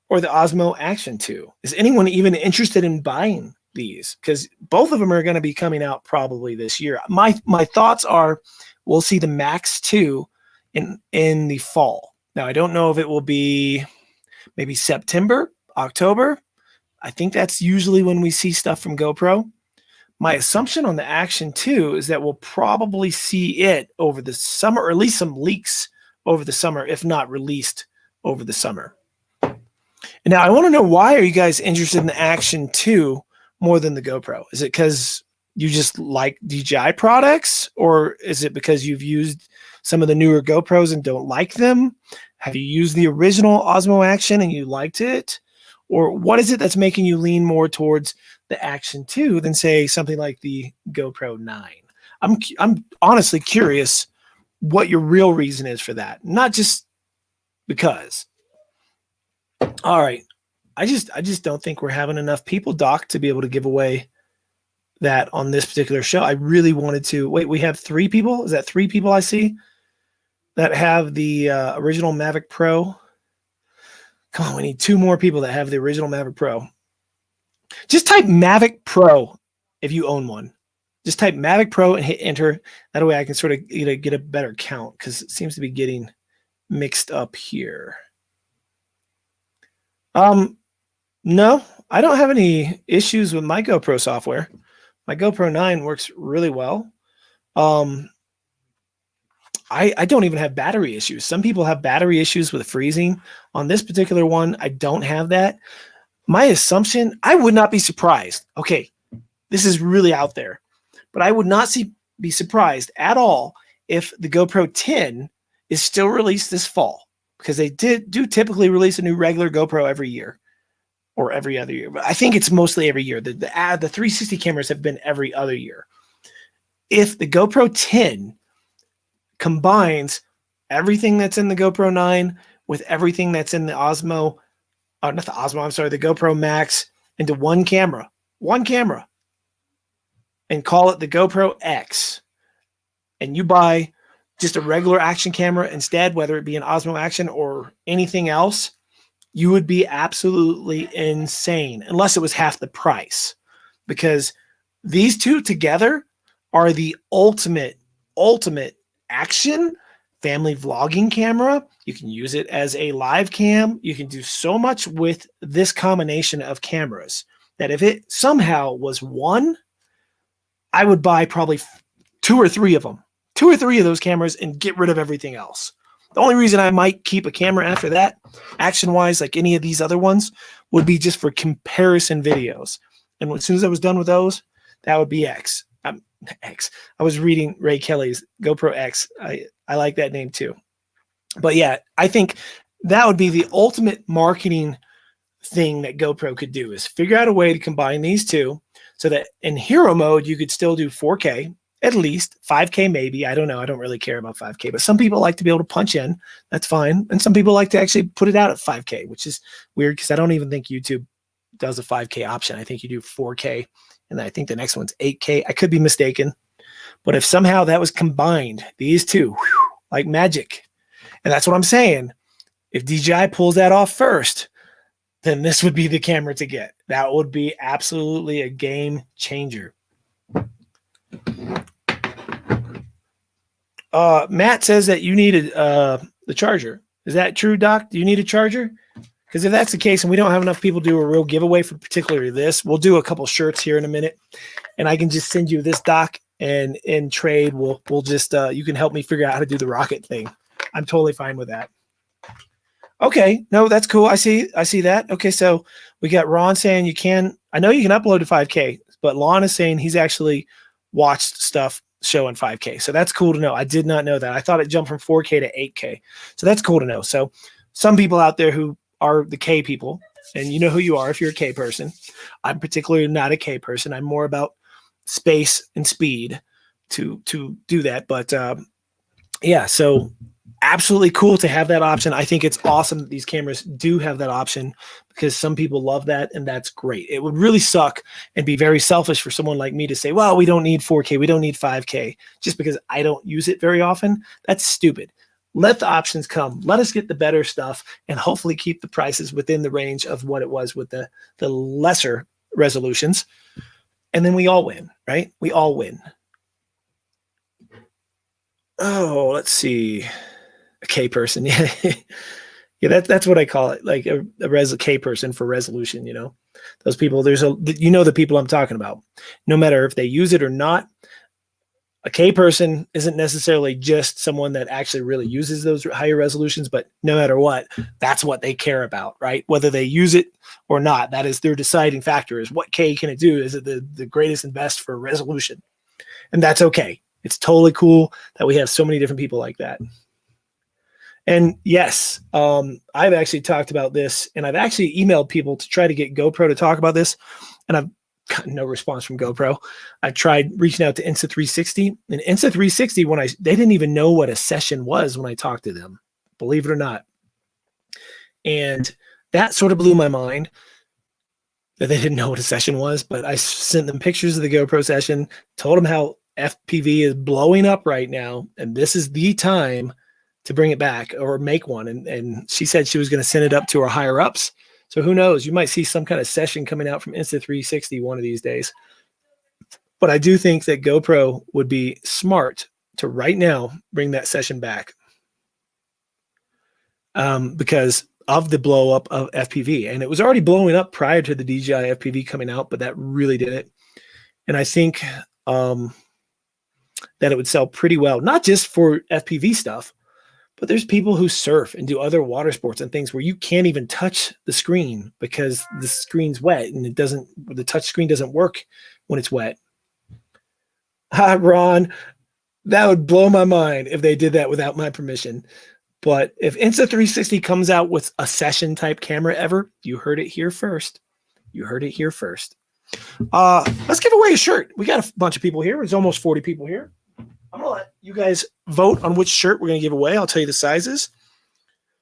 or the Osmo Action 2? Is anyone even interested in buying these? Because both of them are going to be coming out probably this year. My thoughts are we'll see the Max 2 in the fall. Now, I don't know if it will be maybe September, October. I think that's usually when we see stuff from GoPro. My assumption on the Action 2 is that we'll probably see it over the summer, or at least some leaks over the summer, if not released over the summer. And now I want to know, why are you guys interested in the Action 2 more than the GoPro? Is it because you just like DJI products, or is it because you've used some of the newer GoPros and don't like them? Have you used the original Osmo Action and you liked it? Or what is it that's making you lean more towards the Action 2 than, say, something like the GoPro 9? I'm honestly curious what your real reason is for that, not just because. All right. I just don't think we're having enough people, Doc, to be able to give away that on this particular show. I really wanted to. Wait, we have 3 people? Is that 3 people I see that have the original Mavic Pro? Come on, we need 2 more people that have the original Mavic Pro. Just type Mavic Pro if you own one. Just type Mavic Pro and hit enter. That way I can sort of get a better count, because it seems to be getting mixed up here. No, I don't have any issues with my GoPro software. My GoPro 9 works really well. I don't even have battery issues. Some people have battery issues with freezing. On this particular one, I don't have that. My assumption, I would not be surprised. Okay, this is really out there, but I would not be surprised at all if the GoPro 10 is still released this fall, because they do typically release a new regular GoPro every year or every other year. But I think it's mostly every year. The 360 cameras have been every other year. If the GoPro 10 combines everything that's in the GoPro 9 with everything that's in the Osmo, not the Osmo, I'm sorry, the GoPro Max into one camera, and call it the GoPro X, and you buy just a regular action camera instead, whether it be an Osmo Action or anything else, you would be absolutely insane, unless it was half the price, because these two together are the ultimate action family vlogging camera. You can use it as a live cam. You can do so much with this combination of cameras that if it somehow was one, I would buy probably 2 or 3 of them, 2 or 3 of those cameras, and get rid of everything else. The only reason I might keep a camera after that, action-wise, like any of these other ones, would be just for comparison videos. And as soon as I was done with those, that would be X. I was reading Ray Kelly's GoPro X. I like that name too. But yeah, I think that would be the ultimate marketing thing that GoPro could do, is figure out a way to combine these two so that in hero mode, you could still do 4K, at least 5K, maybe. I don't know. I don't really care about 5K, but some people like to be able to punch in. That's fine. And some people like to actually put it out at 5K, which is weird because I don't even think YouTube does a 5K option. I think you do 4K, and I think the next one's 8K. I could be mistaken. But if somehow that was combined, these two, like magic, and that's what I'm saying. If DJI pulls that off first, then this would be the camera to get. That would be absolutely a game changer. Matt says that you needed the charger. Is that true, Doc? Do you need a charger? Because if that's the case and we don't have enough people to do a real giveaway for particularly this, we'll do a couple shirts here in a minute, and I can just send you this, Doc, and in trade we'll just you can help me figure out how to do the rocket thing. I'm totally fine with that. Okay, no, that's cool. I see that. Okay, so we got Ron saying you can. I know you can upload to 5K, but Lon is saying he's actually watched stuff showing 5K. So that's cool to know. I did not know that. I thought it jumped from 4K to 8K. So that's cool to know. So some people out there who are the K people, and you know who you are if you're a K person. I'm particularly not a K person. I'm more about space and speed to do that. But yeah, so absolutely cool to have that option. I think it's awesome that these cameras do have that option, because some people love that, and that's great. It would really suck and be very selfish for someone like me to say, well, we don't need 4K, we don't need 5K, just because I don't use it very often. That's stupid. Let the options come. Let us get the better stuff and hopefully keep the prices within the range of what it was with the lesser resolutions. And then we all win, right? We all win. Oh, let's see. A K person. Yeah. Yeah, that's what I call it. Like a K person for resolution, you know. Those people, the people I'm talking about. No matter if they use it or not, a K person isn't necessarily just someone that actually really uses those higher resolutions, but no matter what, that's what they care about, right? Whether they use it or not, that is their deciding factor, is what K can it do? Is it the greatest and best for resolution? And that's okay. It's totally cool that we have so many different people like that. And yes, I've actually talked about this, and I've actually emailed people to try to get GoPro to talk about this, and I've gotten no response from GoPro. I tried reaching out to Insta360, and Insta360, they didn't even know what a session was when I talked to them, believe it or not. And that sort of blew my mind that they didn't know what a session was, but I sent them pictures of the GoPro session, told them how FPV is blowing up right now, and this is the time to bring it back or make one. And she said she was going to send it up to her higher ups. So who knows? You might see some kind of session coming out from Insta360 one of these days. But I do think that GoPro would be smart to right now bring that session back, because of the blow up of FPV. And it was already blowing up prior to the DJI FPV coming out, but that really did it. And I think that it would sell pretty well, not just for FPV stuff, but there's people who surf and do other water sports and things where you can't even touch the screen because the screen's wet and the touch screen doesn't work when it's wet. Hi, Ron. That would blow my mind if they did that without my permission. But if Insta360 comes out with a session type camera ever, you heard it here first. You heard it here first. Let's give away a shirt. We got a bunch of people here. There's almost 40 people here. I'm going to let you guys vote on which shirt we're going to give away. I'll tell you the sizes.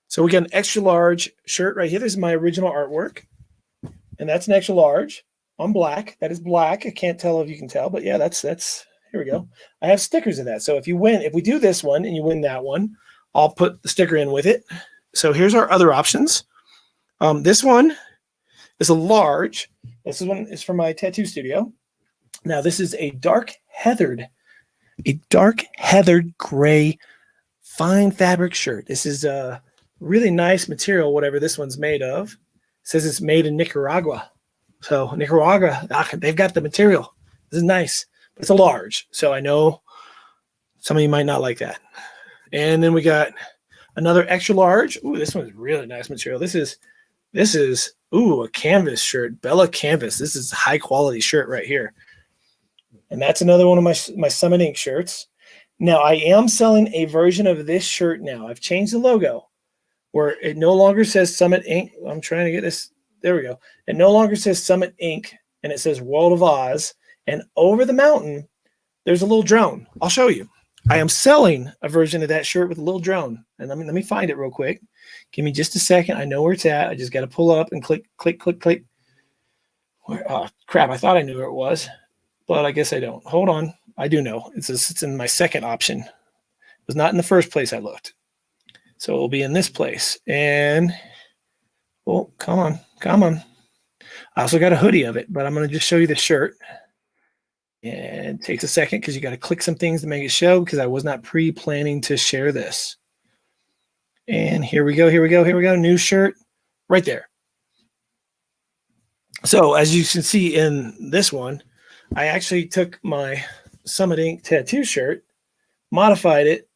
So we got an extra large shirt right here. This is my original artwork. And that's an extra large on black. That is black. I can't tell if you can tell, but yeah, that's here we go. I have stickers in that. So if we do this one and you win that one, I'll put the sticker in with it. So here's our other options. This one is a large. This one is from my tattoo studio. Now this is a dark heathered gray fine fabric shirt. This is a really nice material, whatever this one's made of. It says it's made in Nicaragua. So Nicaragua, they've got the material. This is nice, but it's a large. So I know some of you might not like that. And then we got another extra large. Ooh, this one's really nice material. This is a canvas shirt, Bella canvas. This is high quality shirt right here. And that's another one of my Summit Ink shirts. Now, I am selling a version of this shirt now. I've changed the logo where it no longer says Summit Ink. I'm trying to get this. There we go. It no longer says Summit Ink, and it says World of Oz. And over the mountain, there's a little drone. I'll show you. I am selling a version of that shirt with a little drone. And let me find it real quick. Give me just a second. I know where it's at. I just got to pull up and click. Oh, crap. I thought I knew where it was. But I guess I don't. Hold on. I do know. It's in my second option. It was not in the first place I looked. So it'll be in this place. And, oh, come on. I also got a hoodie of it, but I'm going to just show you the shirt. And it takes a second because you got to click some things to make it show, because I was not pre-planning to share this. And here we go. New shirt right there. So as you can see in this one, I actually took my Summit Ink tattoo shirt, modified it,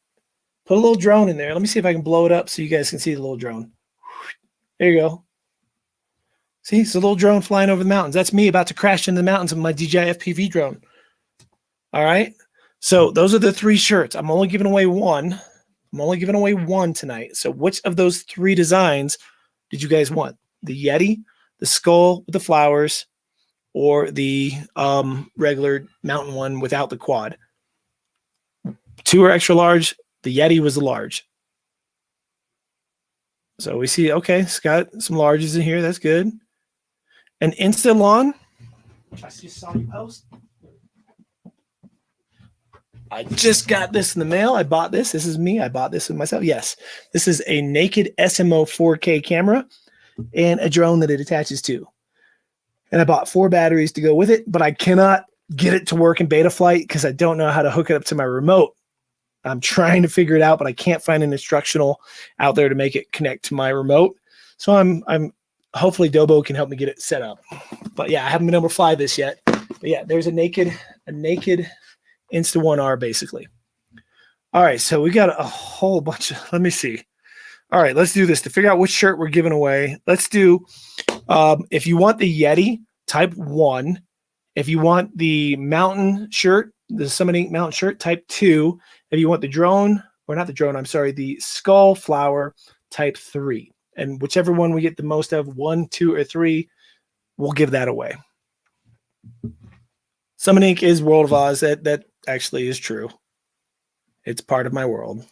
put a little drone in there. Let me see if I can blow it up so you guys can see the little drone. There you go. See, it's a little drone flying over the mountains. That's me about to crash into the mountains with my DJI FPV drone. All right. So those are the three shirts. I'm only giving away one. Tonight. So which of those three designs did you guys want? The Yeti, the skull with the flowers, or the regular mountain one without the quad? Two are extra large. The Yeti was the large. So we see, okay, it's got some larges in here. That's good. An Insta-Lawn. I just saw you post. I just got this in the mail. I bought this. This is me. I bought this with myself. Yes, this is a naked SMO 4K camera and a drone that it attaches to. And I bought 4 batteries to go with it, but I cannot get it to work in beta flight because I don't know how to hook it up to my remote. I'm trying to figure it out, but I can't find an instructional out there to make it connect to my remote. So I'm hopefully Dobo can help me get it set up. But yeah, I haven't been able to fly this yet. But yeah, there's a naked Insta1R basically. All right, so we got a whole bunch of, let me see. All right, let's do this to figure out which shirt we're giving away. Let's do, if you want the Yeti, type 1. If you want the mountain shirt, the Summoning Mountain shirt, type 2. If you want the drone, or not the drone, I'm sorry, the skull flower, type 3. And whichever one we get the most of, 1, 2, or 3, we'll give that away. Summoning is World of Oz. That actually is true. It's part of my world.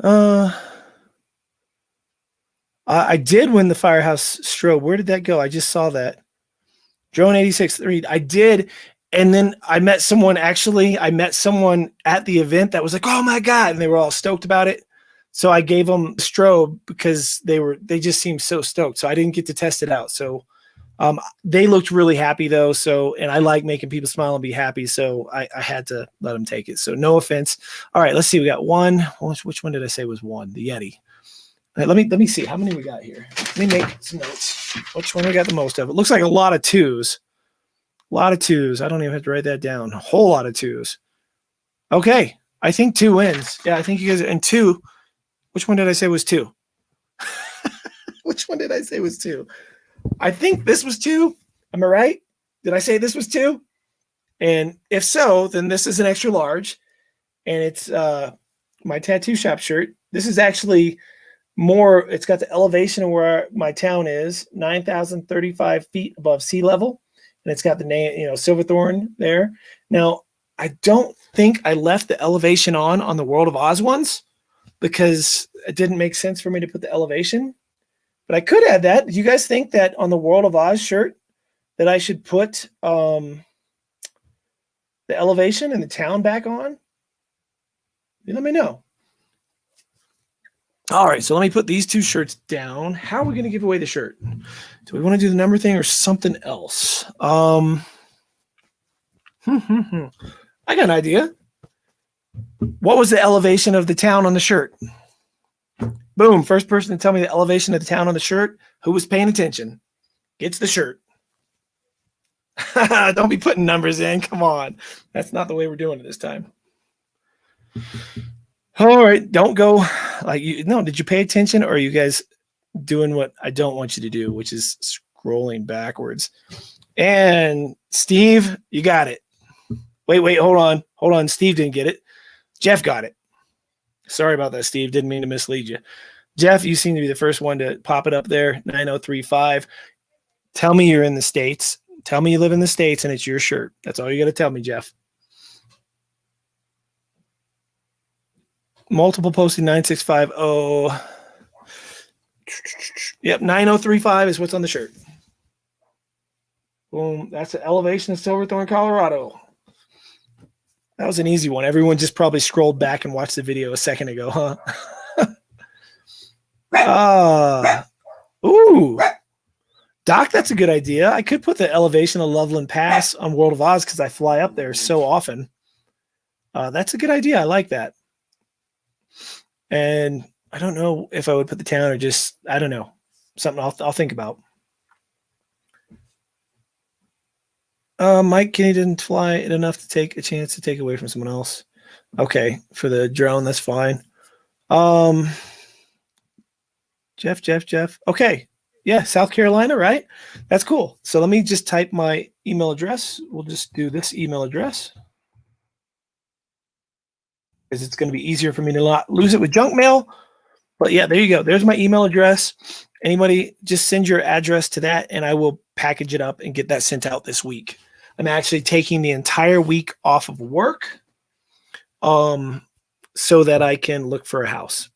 I did win the Firehouse strobe. Where did that go? I just saw that. Drone 86.3. I did. And then I met someone at the event that was like, oh my God. And they were all stoked about it. So I gave them strobe because they just seemed so stoked. So I didn't get to test it out. So they looked really happy though. So, and I like making people smile and be happy. So I had to let them take it. So no offense. All right, let's see. We got one. Which one did I say was one? The Yeti. All right, let me see how many we got here. Let me make some notes. Which one we got the most of? It looks like a lot of 2s. A lot of 2s. I don't even have to write that down. A whole lot of 2s. Okay. I think 2 wins. Yeah, I think you guys, and 2. Which one did I say was 2? Which one did I say was 2? I think this was 2. Am I right? Did I say this was 2? And if so, then this is an extra large. And it's my tattoo shop shirt. This is actually more, it's got the elevation of where my town is, 9,035 feet above sea level. And it's got the name, Silverthorne there. Now, I don't think I left the elevation on the World of Oz ones because it didn't make sense for me to put the elevation. But I could add that. Do you guys think that on the World of Oz shirt that I should put the elevation and the town back on? You let me know. All right, so let me put these 2 shirts down. How are we going to give away the shirt? Do we want to do the number thing or something else? I got an idea. What was the elevation of the town on the shirt? Boom, first person to tell me the elevation of the town on the shirt, who was paying attention, gets the shirt. Don't be putting numbers in. Come on. That's not the way we're doing it this time. All right, don't go like you. No, did you pay attention or are you guys doing what I don't want you to do, which is scrolling backwards? And Steve, you got it. Wait, hold on. Steve didn't get it. Jeff got it. Sorry about that, Steve. Didn't mean to mislead you. Jeff, you seem to be the first one to pop it up there, 9035. Tell me you're in the States. Tell me you live in the States and it's your shirt. That's all you got to tell me, Jeff. Multiple posting 9650. Yep, 9035 is what's on the shirt. Boom. That's the elevation of Silverthorne, Colorado. That was an easy one. Everyone just probably scrolled back and watched the video a second ago, huh? Ooh. Doc, that's a good idea. I could put the elevation of Loveland Pass on World of Oz because I fly up there so often. That's a good idea. I like that. And I don't know if I would put the town or just, I don't know. Something I'll think about. Mike Kenny didn't fly it enough to take a chance to take away from someone else. Okay, for the drone, that's fine. Jeff. Okay. Yeah, South Carolina, right? That's cool. So let me just type my email address. We'll just do this email address. Because it's going to be easier for me to not lose it with junk mail. But yeah, there you go. There's my email address. Anybody, just send your address to that and I will package it up and get that sent out this week. I'm actually taking the entire week off of work so that I can look for a house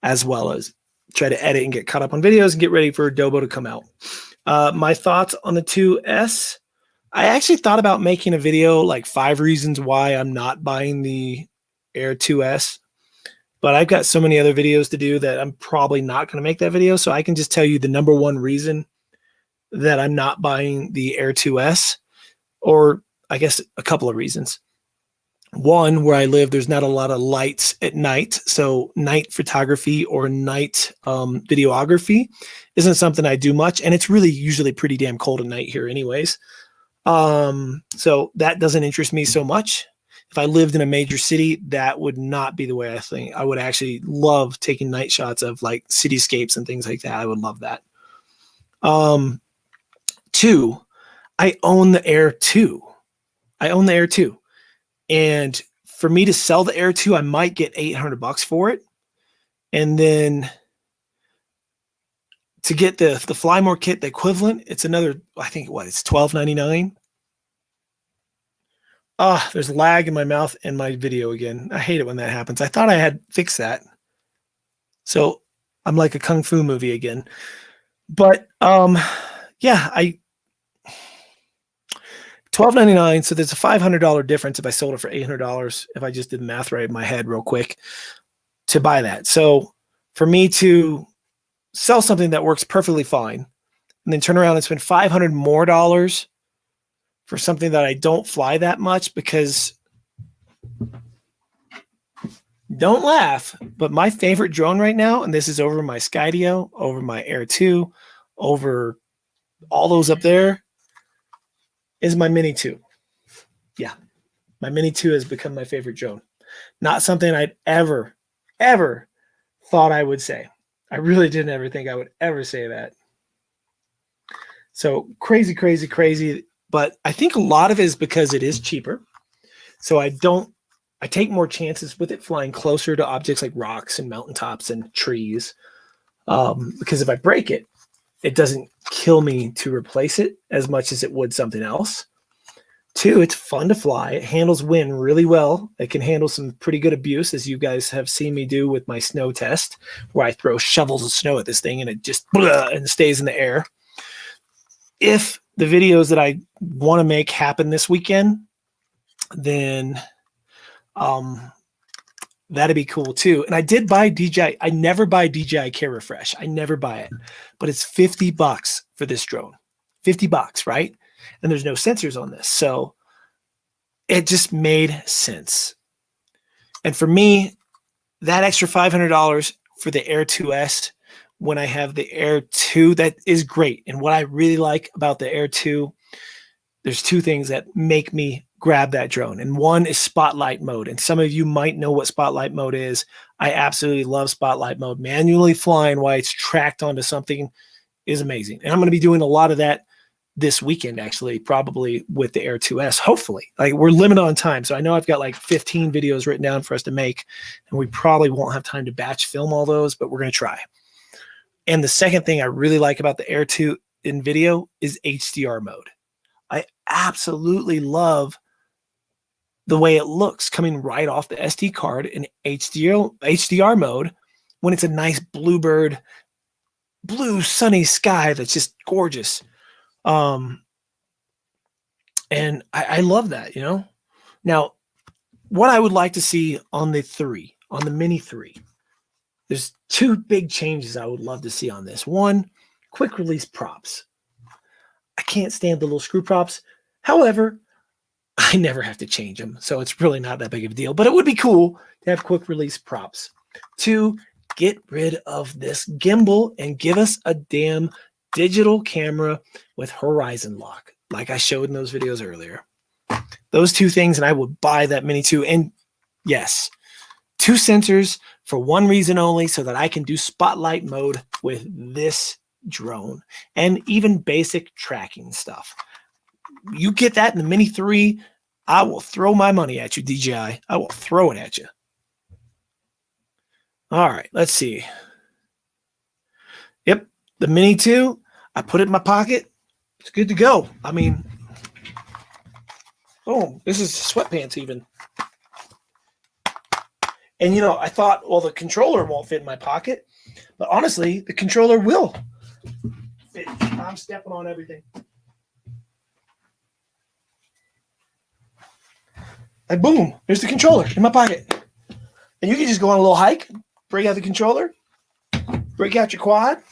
as well as try to edit and get caught up on videos and get ready for Dobo to come out. My thoughts on the 2S. I actually thought about making a video like 5 reasons why I'm not buying the Air 2S, but I've got so many other videos to do that I'm probably not going to make that video. So I can just tell you the number one reason that I'm not buying the Air 2S, or I guess a couple of reasons. One, where I live, there's not a lot of lights at night. So night photography or night videography isn't something I do much. And it's really usually pretty damn cold at night here anyways. So that doesn't interest me so much. If I lived in a major city, that would not be the way I think. I would actually love taking night shots of like cityscapes and things like that. I would love that. Two, I own the Air 2. I own the Air 2. And for me to sell the Air 2, I might get $800 for it. And then to get the Fly More kit, the equivalent, it's another, I think it's $12.99. There's lag in my mouth and my video again. I hate it when that happens. I thought I had fixed that. So I'm like a Kung Fu movie again. But yeah, $12.99. So there's a $500 difference if I sold it for $800. If I just did the math right in my head real quick to buy that. So for me to sell something that works perfectly fine and then turn around and spend $500 more for something that I don't fly that much, because don't laugh, but my favorite drone right now, and this is over my SkyDio, over my Air 2, over all those up there, is my Mini 2. Yeah, my Mini 2 has become my favorite drone. Not something I'd ever thought I would say. I really didn't ever think I would ever say that. So crazy. But I think a lot of it is because it is cheaper. So I take more chances with it flying closer to objects like rocks and mountaintops and trees. Because if I break it, it doesn't kill me to replace it as much as it would something else. Two, it's fun to fly. It handles wind really well. It can handle some pretty good abuse, as you guys have seen me do with my snow test, where I throw shovels of snow at this thing and it just and stays in the air. If the videos that I want to make happen this weekend, then that'd be cool too. And I did buy DJI. I never buy DJI Care Refresh. I never buy it, but it's $50 for this drone. $50, right? And there's no sensors on this. So it just made sense. And for me, that extra $500 for the Air 2S, when I have the Air 2, that is great. And what I really like about the Air 2, there's two things that make me grab that drone. And one is spotlight mode. And some of you might know what spotlight mode is. I absolutely love spotlight mode. Manually flying while it's tracked onto something is amazing. And I'm going to be doing a lot of that this weekend, actually, probably with the Air 2S, hopefully. Like, we're limited on time. So I know I've got like 15 videos written down for us to make, and we probably won't have time to batch film all those, but we're going to try. And the second thing I really like about the Air 2 in video is HDR mode. I absolutely love the way it looks coming right off the SD card in HDR mode when it's a nice bluebird, blue sunny sky that's just gorgeous. And I love that, you know. Now, what I would like to see on the Mini 3, there's two big changes I would love to see on this. One, quick release props. I can't stand the little screw props. However, I never have to change them, so it's really not that big of a deal. But it would be cool to have quick release props. Two, get rid of this gimbal and give us a damn digital camera with horizon lock, like I showed in those videos earlier. Those two things, and I would buy that Mini 2. And yes, 2 sensors for one reason only, so that I can do spotlight mode with this drone and even basic tracking stuff. You get that in the Mini 3, I will throw my money at you, DJI. I will throw it at you. All right, let's see. Yep, the Mini 2, I put it in my pocket. It's good to go. I mean, oh, this is sweatpants even. And, you know, I thought, well, the controller won't fit in my pocket. But honestly, the controller will fit. I'm stepping on everything. Like, boom, there's the controller in my pocket. And you can just go on a little hike, break out the controller, break out your quad.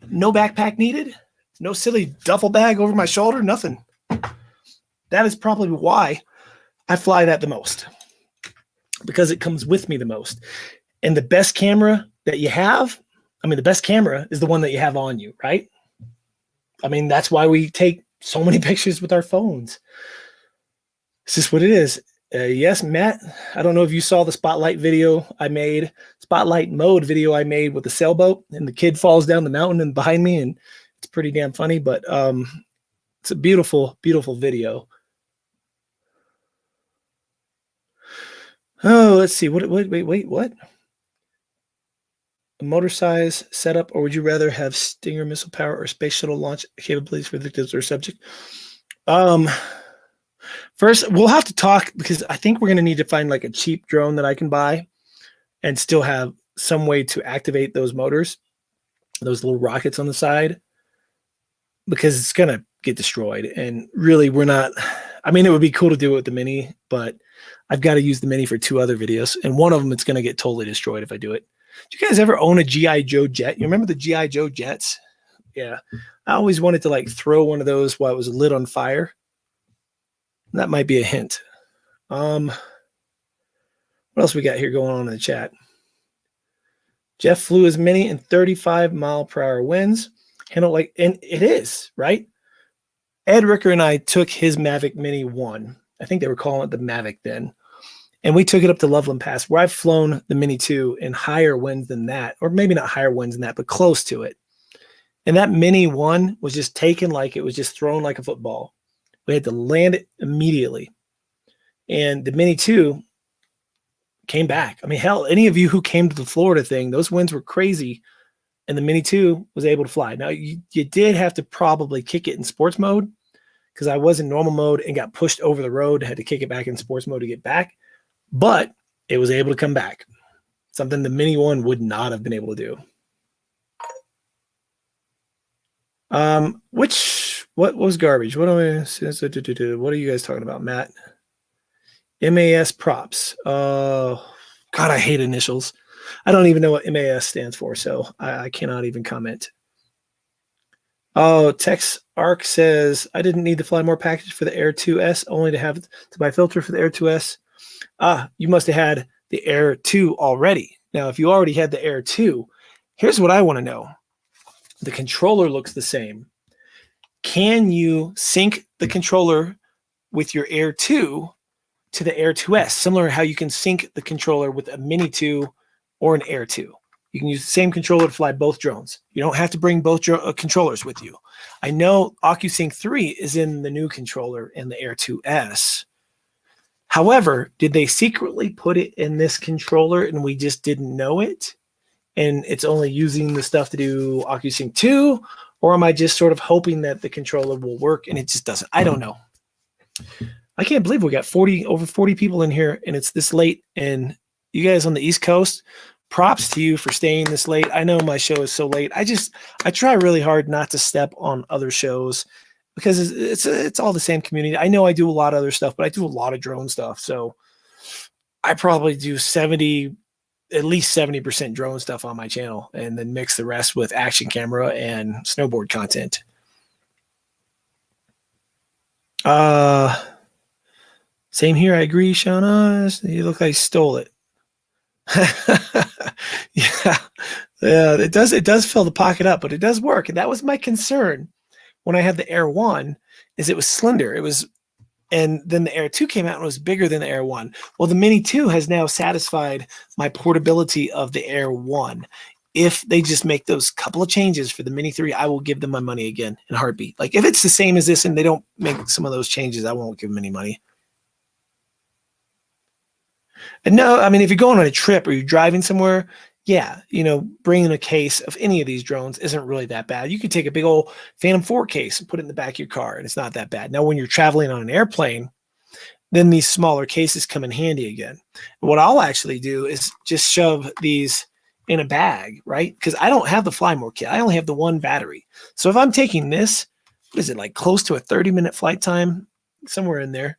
No backpack needed. No silly duffel bag over my shoulder, nothing. That is probably why I fly that the most, because it comes with me the most. And the best camera that you have, the best camera is the one that you have on you, right? That's why we take so many pictures with our phones. It's just what it is. Yes, Matt, I don't know if you saw the spotlight mode video I made with the sailboat, and the kid falls down the mountain and behind me, and it's pretty damn funny, but it's a beautiful, beautiful video. Oh, let's see. Wait, what? A motor size setup, or would you rather have Stinger missile power or space shuttle launch capabilities for the or subject? First, we'll have to talk, because I think we're going to need to find like a cheap drone that I can buy and still have some way to activate those motors, those little rockets on the side, because it's going to get destroyed. And really, we're not, it would be cool to do it with the Mini, but I've got to use the Mini for 2 other videos. And one of them, it's going to get totally destroyed if I do it. Did you guys ever own a G.I. Joe jet? You remember the G.I. Joe jets? Yeah. I always wanted to like throw one of those while it was lit on fire. That might be a hint. What else we got here going on in the chat? Jeff flew his Mini in 35-mile-per-hour winds. And it is, right? Ed Ricker and I took his Mavic Mini 1. I think they were calling it the Mavic then. And we took it up to Loveland Pass, where I've flown the Mini 2 in higher winds than that, or maybe not higher winds than that, but close to it. And that Mini 1 was just taken like it was just thrown like a football. We had to land it immediately. And the Mini 2 came back. Hell, any of you who came to the Florida thing, those winds were crazy, and the Mini 2 was able to fly. Now, you did have to probably kick it in sports mode, because I was in normal mode and got pushed over the road, had to kick it back in sports mode to get back. But it was able to come back. Something the Mini 1 would not have been able to do. What was garbage? What are you guys talking about, Matt? MAS props. God, I hate initials. I don't even know what MAS stands for, so I cannot even comment. Oh, Tex Arc says, I didn't need the Fly More package for the Air 2S, only to have to buy filter for the Air 2S. You must have had the Air 2 already. Now, if you already had the Air 2, here's what I want to know. The controller looks the same. Can you sync the controller with your Air 2 to the Air 2S, similar to how you can sync the controller with a Mini 2 or an Air 2? You can use the same controller to fly both drones. You don't have to bring both controllers with you. I know OcuSync 3 is in the new controller in the Air 2S. However, did they secretly put it in this controller and we just didn't know it? And it's only using the stuff to do OcuSync 2? Or am I just sort of hoping that the controller will work and it just doesn't? I don't know. I can't believe we got over 40 people in here and it's this late. And you guys on the East Coast, props to you for staying this late. I know my show is so late. I try really hard not to step on other shows, because it's all the same community. I know I do a lot of other stuff, but I do a lot of drone stuff. So I probably do at least 70% drone stuff on my channel, and then mix the rest with action camera and snowboard content. Same here. I agree, Shauna. You look like you stole it. Yeah. It does fill the pocket up, but it does work. And that was my concern when I had the Air 1, is it was slender. And then the Air 2 came out and it was bigger than the Air 1. Well, the Mini 2 has now satisfied my portability of the Air 1. If they just make those couple of changes for the Mini 3, I will give them my money again in a heartbeat. Like, if it's the same as this and they don't make some of those changes, I won't give them any money. And no, if you're going on a trip or you're driving somewhere, yeah, bringing a case of any of these drones isn't really that bad. You could take a big old Phantom 4 case and put it in the back of your car, and it's not that bad. Now, when you're traveling on an airplane, then these smaller cases come in handy again. And what I'll actually do is just shove these in a bag, right? Because I don't have the Fly More kit. I only have the one battery. So if I'm taking this, what is it, like close to a 30-minute flight time, somewhere in there?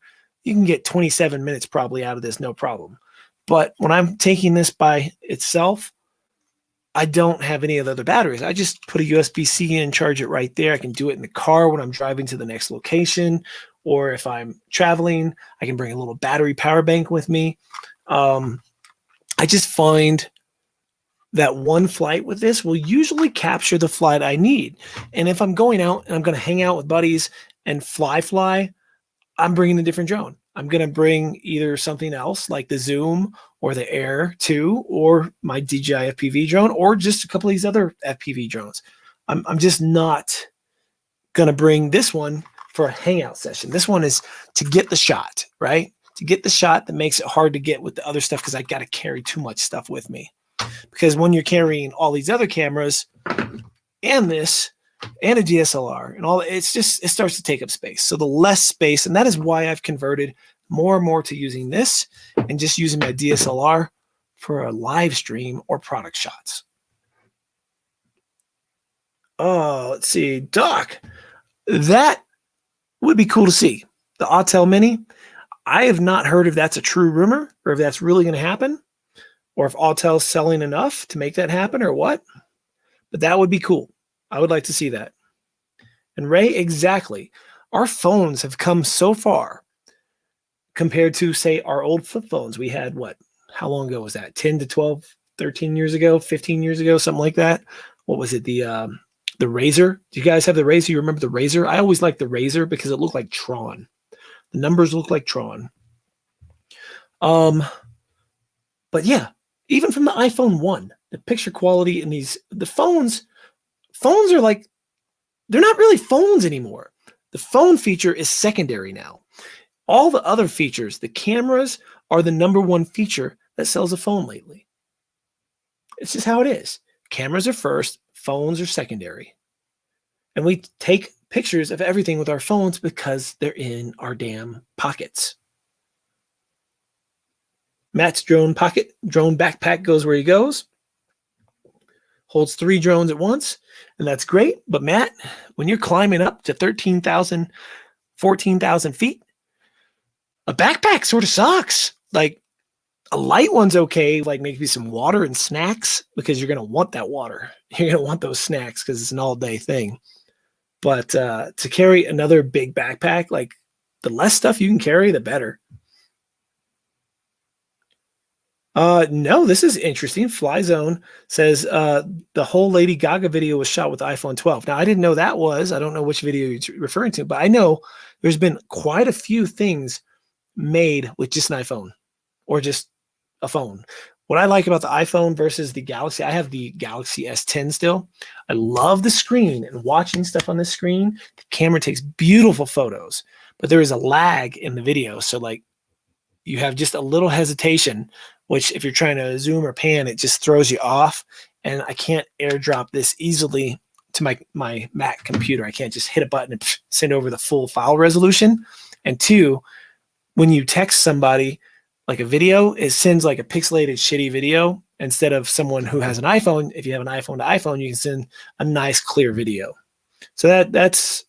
you can get 27 minutes probably out of this, no problem. But when I'm taking this by itself, I don't have any of the other batteries. I just put a USB-C in, charge it right there. I can do it in the car when I'm driving to the next location, or if I'm traveling, I can bring a little battery power bank with me. I just find that one flight with this will usually capture the flight I need. And if I'm going out and I'm going to hang out with buddies and fly, I'm bringing a different drone. I'm going to bring either something else like the Zoom or the Air 2 or my DJI FPV drone or just a couple of these other FPV drones. I'm just not going to bring this one for a hangout session. This one is to get the shot, right? To get the shot that makes it hard to get with the other stuff because I got to carry too much stuff with me. Because when you're carrying all these other cameras and this and a DSLR and all, it starts to take up space. So the less space, and that is why I've converted more and more to using this and just using my DSLR for a live stream or product shots. Oh, let's see. Doc, that would be cool to see. The Autel Mini. I have not heard if that's a true rumor or if that's really going to happen or if Autel's selling enough to make that happen or what. But that would be cool. I would like to see that. And Ray, exactly. Our phones have come so far compared to, say, our old flip phones. We had what? How long ago was that? 10 to 12, 13 years ago, 15 years ago, something like that. What was it? The Razor? Do you guys have the Razor? You remember the Razor? I always liked the Razor because it looked like Tron. The numbers look like Tron. But yeah, even from the iPhone 1, the picture quality in the phones are like, they're not really phones anymore. The phone feature is secondary now. All the other features, the cameras are the number one feature that sells a phone lately. It's just how it is. Cameras are first, phones are secondary. And we take pictures of everything with our phones because they're in our damn pockets. Matt's drone backpack goes where he goes. Holds 3 drones at once, and that's great. But Matt, when you're climbing up to 13,000, 14,000 feet, a backpack sort of sucks. Like a light one's okay, like maybe some water and snacks because you're going to want that water. You're going to want those snacks because it's an all-day thing. But to carry another big backpack, like the less stuff you can carry, the better. No, this is interesting. Flyzone says the whole Lady Gaga video was shot with the iPhone 12. Now, I didn't know that was. I don't know which video you're referring to, but I know there's been quite a few things made with just an iPhone or just a phone. What I like about the iPhone versus the Galaxy, I have the Galaxy S10 still. I love the screen and watching stuff on the screen. The camera takes beautiful photos, but there is a lag in the video. So like you have just a little hesitation, which if you're trying to zoom or pan, it just throws you off. And I can't airdrop this easily to my Mac computer. I can't just hit a button and send over the full file resolution. And 2, when you text somebody like a video, it sends like a pixelated shitty video instead of someone who has an iPhone. If you have an iPhone to iPhone, you can send a nice clear video. So that's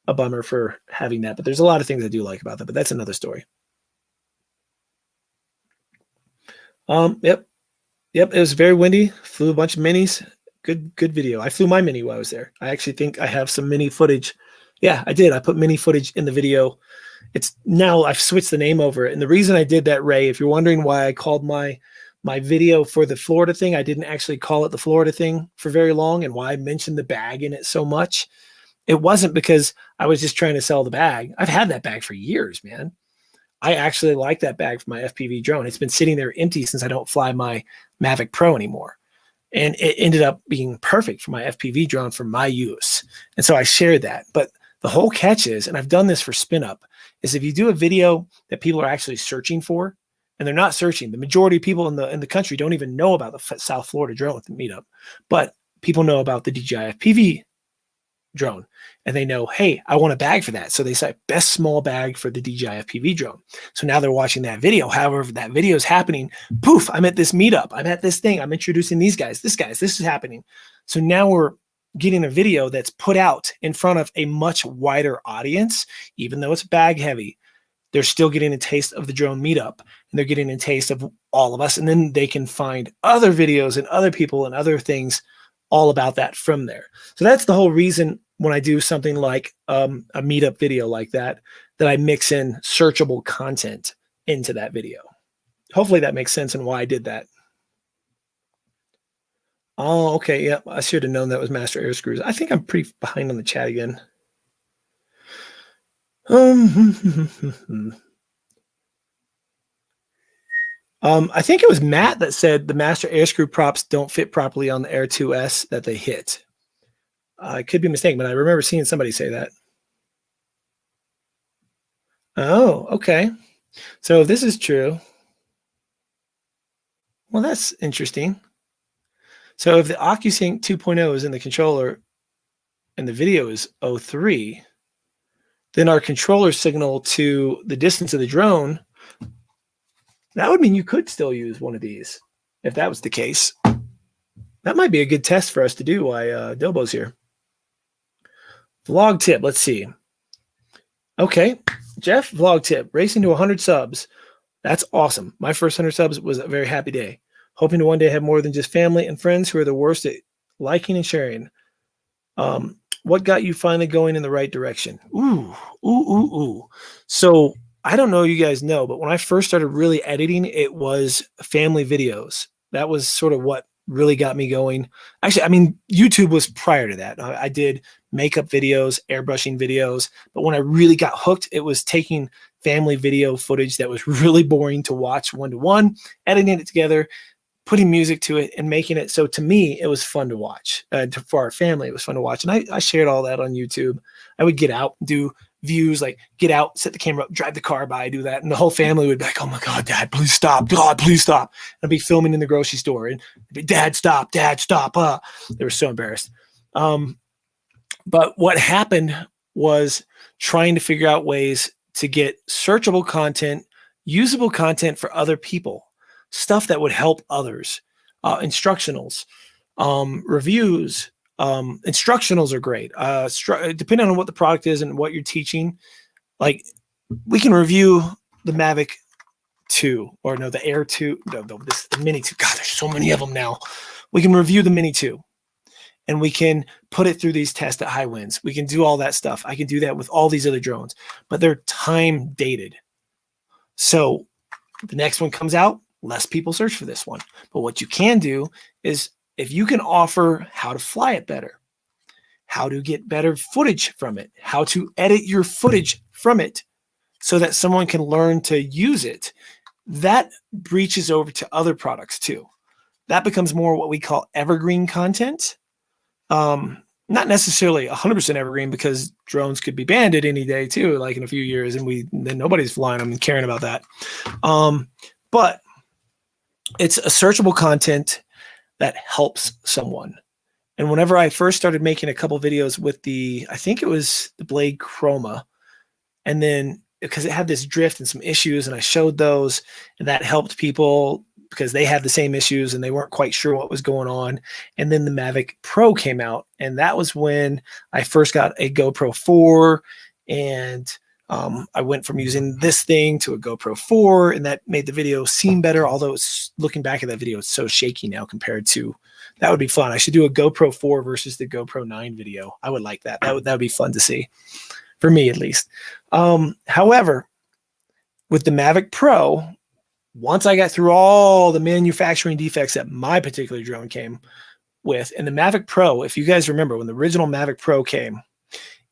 a bummer for having that, but there's a lot of things I do like about that, but that's another story. Yep. It was very windy. Flew a bunch of minis. Good video. I flew my mini while I was there. I actually think I have some mini footage. Yeah, I did. I put mini footage in the video. It's now I've switched the name over. And the reason I did that, Ray, if you're wondering why I called my video for the Florida thing, I didn't actually call it the Florida thing for very long, and why I mentioned the bag in it so much. It wasn't because I was just trying to sell the bag. I've had that bag for years, man. I actually like that bag for my FPV drone. It's been sitting there empty since I don't fly my Mavic Pro anymore. And it ended up being perfect for my FPV drone for my use. And so I shared that. But the whole catch is, and I've done this for Spin Up, is if you do a video that people are actually searching for, and they're not searching, the majority of people in the country don't even know about the South Florida drone meetup, but people know about the DJI FPV drone, and they know, hey, I want a bag for that. So they say best small bag for the DJI FPV drone. So now they're watching that video. However, that video is happening. Poof, I'm at this meetup. I'm at this thing. I'm introducing these guys. This is happening. So now we're getting a video that's put out in front of a much wider audience, even though it's bag heavy. they're still getting a taste of the drone meetup, and they're getting a taste of all of us. And then they can find other videos and other people and other things all about that from there. So that's the whole reason when I do something like a meetup video like that, that I mix in searchable content into that video. Hopefully that makes sense and why I did that. Oh, okay. Yeah, I should have known that was Master Air Screws. I think I'm pretty behind on the chat again. I think it was Matt that said the Master Air Screw props don't fit properly on the Air 2S that they hit. I could be mistaken, but I remember seeing somebody say that. Oh, okay. So if this is true, well, that's interesting. So if the OcuSync 2.0 is in the controller and the video is 03, then our controller signal to the distance of the drone, that would mean you could still use one of these if that was the case. That might be a good test for us to do while Dobo's here. Vlog tip, let's see. Okay, Jeff, vlog tip, racing to 100 subs. That's awesome. My first 100 subs was a very happy day. Hoping to one day have more than just family and friends who are the worst at liking and sharing. What got you finally going in the right direction? Ooh. So I don't know you guys know, but when I first started really editing, it was family videos. That was sort of what really got me going. Actually, I mean, YouTube was prior to that. I did makeup videos, airbrushing videos, but when I really got hooked, it was taking family video footage that was really boring to watch one-to-one, editing it together, putting music to it, and making it so to me it was fun to watch. For our family, it was fun to watch, and I shared all that on YouTube. I would get out, do views, like get out, set the camera up, drive the car by, do that, and the whole family would be like, "Oh my God, Dad, please stop! God, please stop!" And I'd be filming in the grocery store, and I'd be, "Dad, stop! Dad, stop!" They were so embarrassed. But what happened was trying to figure out ways to get searchable content, usable content for other people, stuff that would help others, instructionals, reviews. Instructionals are great. Depending on what the product is and what you're teaching, like we can review the Mavic 2 or no, the Air 2, the Mini 2. God, there's so many of them now. We can review the Mini 2 and we can put it through these tests at high winds. We can do all that stuff. I can do that with all these other drones, but they're time dated. So the next one comes out, less people search for this one. But what you can do is if you can offer how to fly it better, how to get better footage from it, how to edit your footage from it so that someone can learn to use it, that breaches over to other products too. That becomes more what we call evergreen content. Not necessarily 100% evergreen because drones could be banned at any day too, like in a few years, and then nobody's flying them and caring about that. But it's a searchable content that helps someone. And whenever I first started making a couple videos with I think it was the Blade Chroma, and then because it had this drift and some issues, and I showed those, and that helped people because they had the same issues and they weren't quite sure what was going on. And then the Mavic Pro came out, and that was when I first got a GoPro 4, and I went from using this thing to a GoPro 4, and that made the video seem better. Although it's looking back at that video, it's so shaky now compared to, that would be fun. I should do a GoPro 4 versus the GoPro 9 video. I would like that. That would be fun to see, for me at least. However, with the Mavic Pro, once I got through all the manufacturing defects that my particular drone came with, and the Mavic Pro, if you guys remember when the original Mavic Pro came,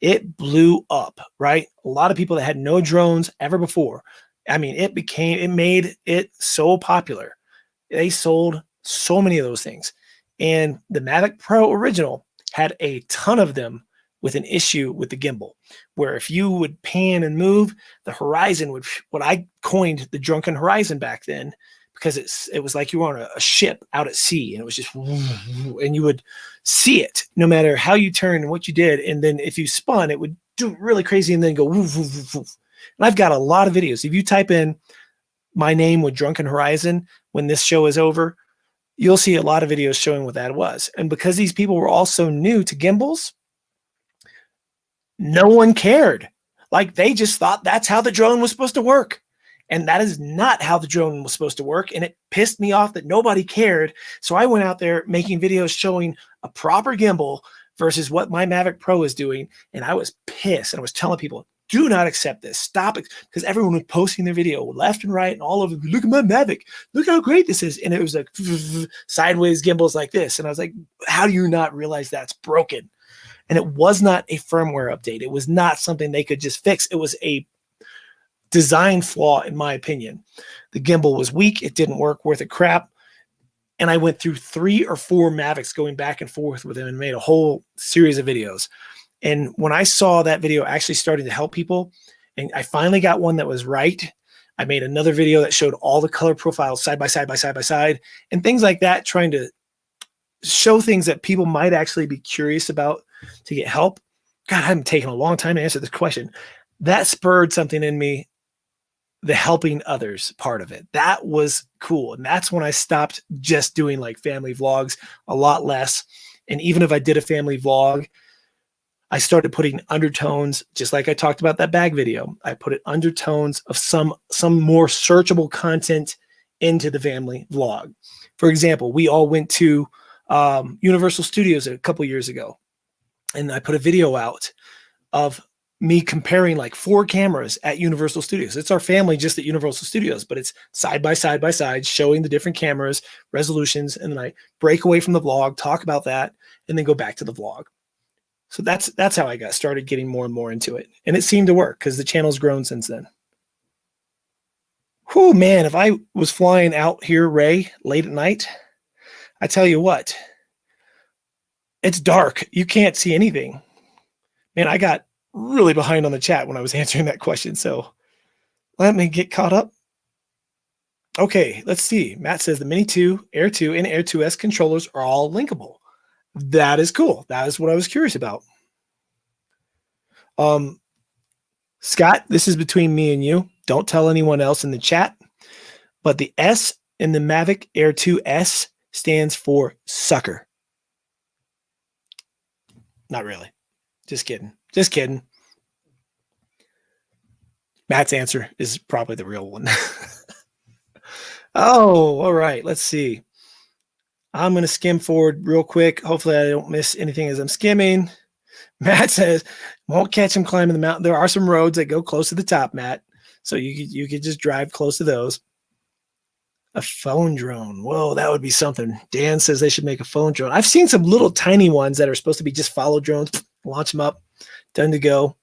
it blew up, right? A lot of people that had no drones ever before. I mean, it made it so popular. They sold so many of those things. And the Mavic Pro original had a ton of them with an issue with the gimbal, where if you would pan and move, the horizon would, what I coined the drunken horizon back then, because it was like you were on a ship out at sea, and it was just, and you would see it no matter how you turned and what you did. And then if you spun, it would do really crazy and then go woof, woof, woof, woof. And I've got a lot of videos. If you type in my name with Drunken Horizon, when this show is over, you'll see a lot of videos showing what that was. And because these people were also new to gimbals, no one cared. Like they just thought that's how the drone was supposed to work. And that is not how the drone was supposed to work. And it pissed me off that nobody cared. So I went out there making videos showing a proper gimbal versus what my Mavic Pro is doing. And I was pissed. And I was telling people, do not accept this. Stop it. Because everyone was posting their video left and right and all over. Look at my Mavic. Look how great this is. And it was like sideways gimbals like this. And I was like, how do you not realize that's broken? And it was not a firmware update. It was not something they could just fix. It was a design flaw, in my opinion. The gimbal was weak. It didn't work worth a crap. And I went through 3 or 4 Mavics going back and forth with him and made a whole series of videos. And when I saw that video actually starting to help people, and I finally got one that was right, I made another video that showed all the color profiles side by side by side by side and things like that, trying to show things that people might actually be curious about to get help. God, I'm taking a long time to answer this question. That spurred something in me, the helping others part of it. That was cool. And that's when I stopped just doing like family vlogs, a lot less. And even if I did a family vlog, I started putting undertones, just like I talked about that bag video. I put undertones of some more searchable content into the family vlog. For example, we all went to Universal Studios a couple years ago, and I put a video out of me comparing like 4 cameras at Universal Studios. It's our family just at Universal Studios, but it's side by side, showing the different cameras, resolutions, and then I break away from the vlog, talk about that, and then go back to the vlog. So that's how I got started getting more and more into it. And it seemed to work because the channel's grown since then. Whew, man, if I was flying out here, Ray, late at night, I tell you what, it's dark. You can't see anything. Man, I got really behind on the chat when I was answering that question. So let me get caught up. Okay, let's see. Matt says the Mini 2, Air 2, and Air 2S controllers are all linkable. That is cool. That is what I was curious about. Scott, this is between me and you. Don't tell anyone else in the chat. But the S in the Mavic Air 2S stands for sucker. Not really. Just kidding. Just kidding. Matt's answer is probably the real one. Oh, all right. Let's see. I'm going to skim forward real quick. Hopefully I don't miss anything as I'm skimming. Matt says, won't catch him climbing the mountain. There are some roads that go close to the top, Matt. So you could just drive close to those. A phone drone. Whoa, that would be something. Dan says they should make a phone drone. I've seen some little tiny ones that are supposed to be just follow drones. Launch them up. Done to go.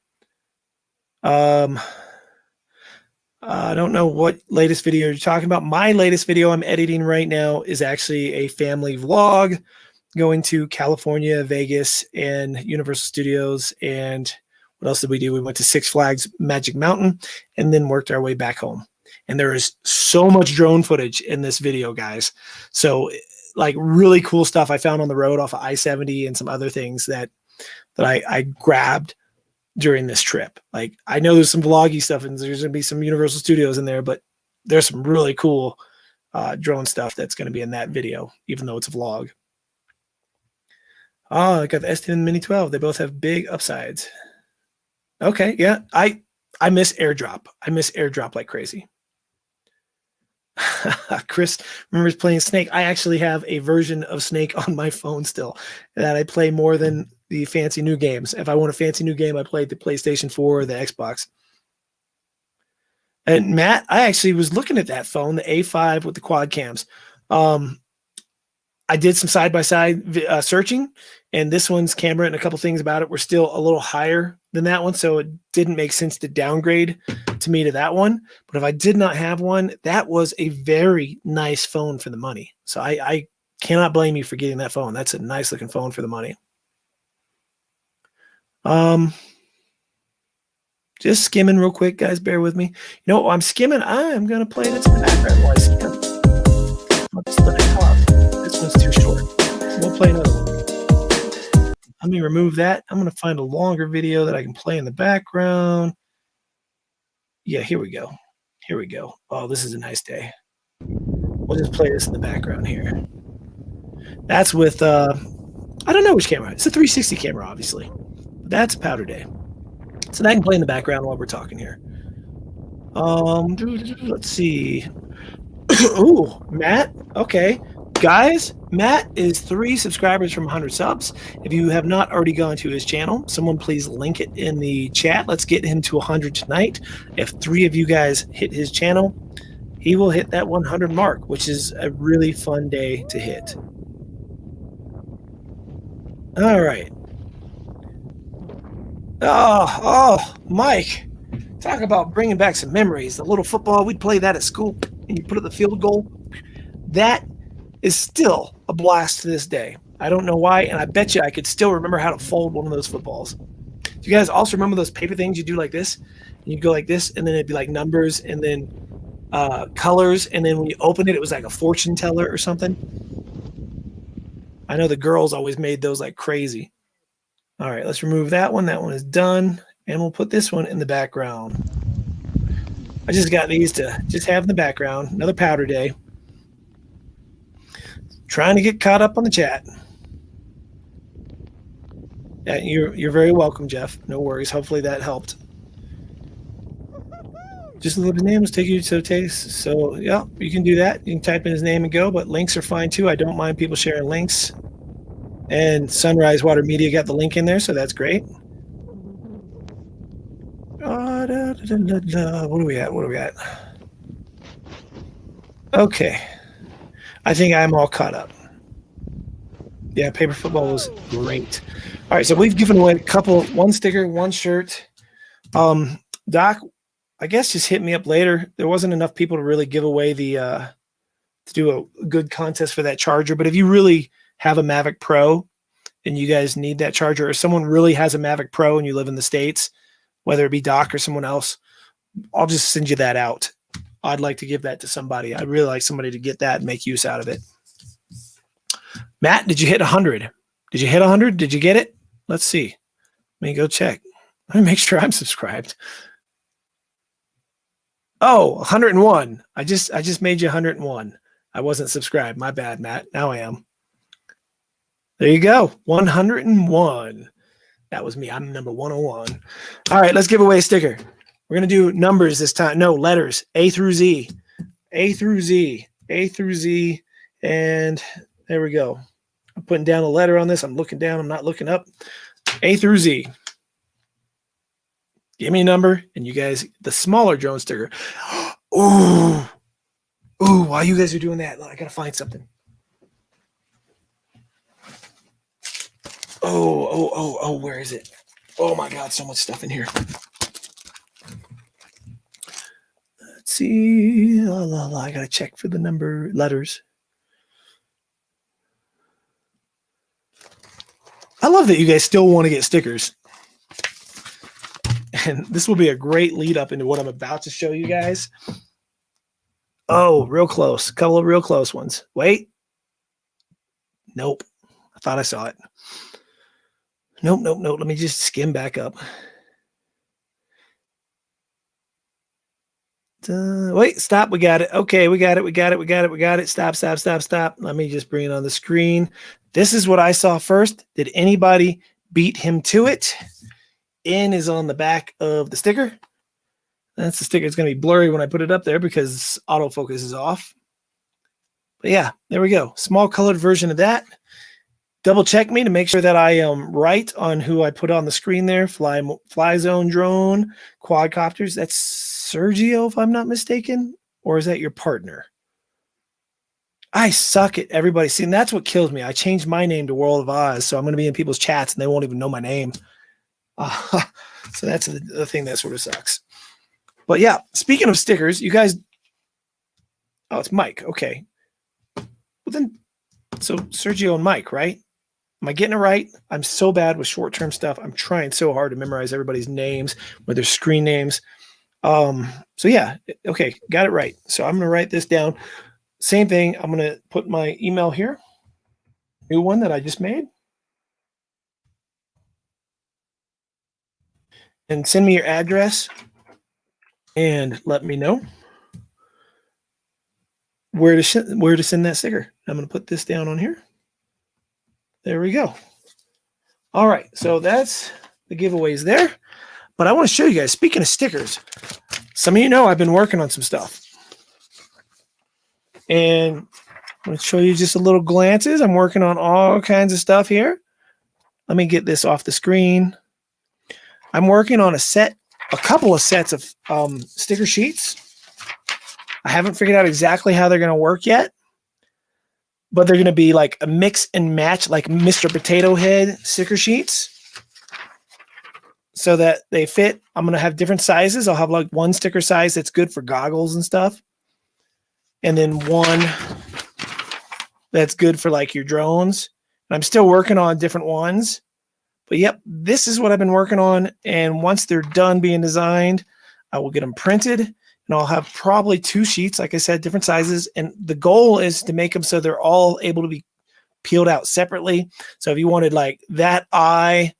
I don't know what latest video you're talking about. My latest video I'm editing right now is actually a family vlog going to California, Vegas, and Universal Studios. And what else did we do? We went to Six Flags Magic Mountain and then worked our way back home. And there is so much drone footage in this video, guys. So like really cool stuff I found on the road off of I-70 and some other things that I grabbed during this trip. Like I know there's some vloggy stuff and there's going to be some Universal Studios in there, but there's some really cool drone stuff that's going to be in that video, even though it's a vlog. Oh, I got the S10 and the Mini 12. They both have big upsides. Okay, yeah. I miss AirDrop. I miss AirDrop like crazy. Chris remembers playing Snake. I actually have a version of Snake on my phone still that I play more than the fancy new games. If I want a fancy new game, I play the PlayStation 4 or the Xbox. And Matt, I actually was looking at that phone, the A5 with the quad cams. I did some side-by-side searching, and this one's camera and a couple things about it were still a little higher than that one, so it didn't make sense to downgrade to me to that one. But if I did not have one, that was a very nice phone for the money. So I cannot blame you for getting that phone. That's a nice-looking phone for the money. Just skimming real quick, guys. Bear with me. You know, while I'm skimming, I'm going to play this in the background while I skim. This one's too short. We'll play another one. Let me remove that. I'm going to find a longer video that I can play in the background. Yeah, here we go. Here we go. Oh, this is a nice day. We'll just play this in the background here. That's with, I don't know which camera. It's a 360 camera, obviously. That's Powder Day. So that can play in the background while we're talking here. Let's see. Ooh, Matt. Okay. Guys, Matt is 3 subscribers from 100 subs. If you have not already gone to his channel, someone please link it in the chat. Let's get him to 100 tonight. If 3 of you guys hit his channel, he will hit that 100 mark, which is a really fun day to hit. All right. Oh, Mike, talk about bringing back some memories. The little football, we'd play that at school, and you put it the field goal. That is still a blast to this day. I don't know why, and I bet you I could still remember how to fold one of those footballs. Do you guys also remember those paper things you do like this? And you'd go like this, and then it'd be like numbers, and then colors, and then when you open it, it was like a fortune teller or something. I know the girls always made those like crazy. All right, let's remove that one. That one is done, and we'll put this one in the background. I just got these to just have in the background. Another powder day. Trying to get caught up on the chat. Yeah, you're very welcome, Jeff. No worries. Hopefully that helped. Just a little names take you to taste. So yeah, you can do that. You can type in his name and go, but links are fine too. I don't mind people sharing links. And Sunrise Water Media got the link in there, so that's great. What are we at? What are we at? Okay. I think I'm all caught up. Yeah, paper football was great. All right, so we've given away a couple, one sticker, one shirt. Doc, I guess just hit me up later. There wasn't enough people to really give away the to do a good contest for that charger. But if you really have a Mavic Pro and you guys need that charger, or someone really has a Mavic Pro and you live in the States, whether it be Doc or someone else, I'll just send you that out. I'd like to give that to somebody. I'd really like somebody to get that and make use out of it. Matt, did you hit 100? Did you hit 100? Did you get it? Let's see. Let me go check. Let me make sure I'm subscribed. Oh, 101. I just made you 101. I wasn't subscribed. My bad, Matt. Now I am. There you go. 101. That was me. I'm number 101. All right, let's give away a sticker. We're going to do numbers this time. No, letters. A through Z. A through Z. A through Z. And there we go. I'm putting down a letter on this. I'm looking down. I'm not looking up. A through Z. Give me a number, and you guys, the smaller drone sticker. Ooh. Ooh, while you guys are doing that, I got to find something. Oh, where is it? Oh, my God, so much stuff in here. Let's see. I got to check for the number letters. I love that you guys still want to get stickers. And this will be a great lead up into what I'm about to show you guys. Oh, real close. A couple of real close ones. Wait. Nope. I thought I saw it. Nope. Let me just skim back up. Wait, stop. We got it. Okay, we got it. Stop. Let me just bring it on the screen. This is what I saw first. Did anybody beat him to it? N is on the back of the sticker. That's the sticker. It's going to be blurry when I put it up there because autofocus is off. But yeah, there we go. Small colored version of that. Double check me to make sure that I am right on who I put on the screen there. Fly zone drone, quadcopters. That's Sergio, if I'm not mistaken. Or is that your partner? I suck at everybody. See, and that's what kills me. I changed my name to World of Oz, so I'm going to be in people's chats and they won't even know my name. So that's the thing that sort of sucks. But yeah, speaking of stickers, you guys. Oh, it's Mike. Okay. Well then, so Sergio and Mike, right? Am I getting it right? I'm so bad with short-term stuff. I'm trying so hard to memorize everybody's names with their screen names. So yeah, okay, got it right. So I'm going to write this down. Same thing. I'm going to put my email here. New one that I just made. And send me your address and let me know where to send that sticker. I'm going to put this down on here. There we go. All right, so that's the giveaways there. But I want to show you guys, speaking of stickers, some of you know I've been working on some stuff. And I'm going to show you just a little glances. I'm working on all kinds of stuff here. Let me get this off the screen. I'm working on a couple of sets of sticker sheets. I haven't figured out exactly how they're going to work yet, but they're going to be like a mix and match, like Mr. Potato Head sticker sheets, so that they fit. I'm going to have different sizes. I'll have like one sticker size that's good for goggles and stuff, and then one that's good for like your drones. And I'm still working on different ones. But yep, this is what I've been working on. And once they're done being designed, I will get them printed, and I'll have probably 2 sheets, like I said, different sizes. And the goal is to make them so they're all able to be peeled out separately. So if you wanted like that eye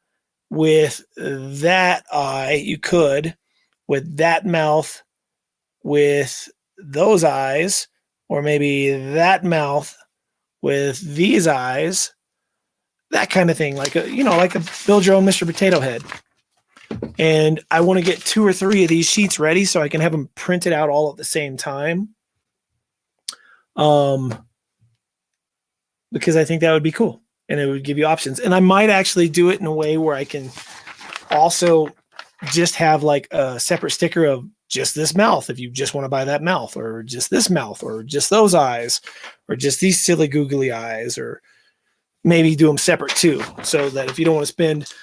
with that eye, you could, with that mouth with those eyes, or maybe that mouth with these eyes. That kind of thing, like a build your own Mr. Potato Head. And I want to get 2 or 3 of these sheets ready so I can have them printed out all at the same time. Because I think that would be cool, and it would give you options. And I might actually do it in a way where I can also just have like a separate sticker of just this mouth, if you just want to buy that mouth, or just this mouth, or just those eyes, or just these silly googly eyes, or maybe do them separate too, so that if you don't want to spend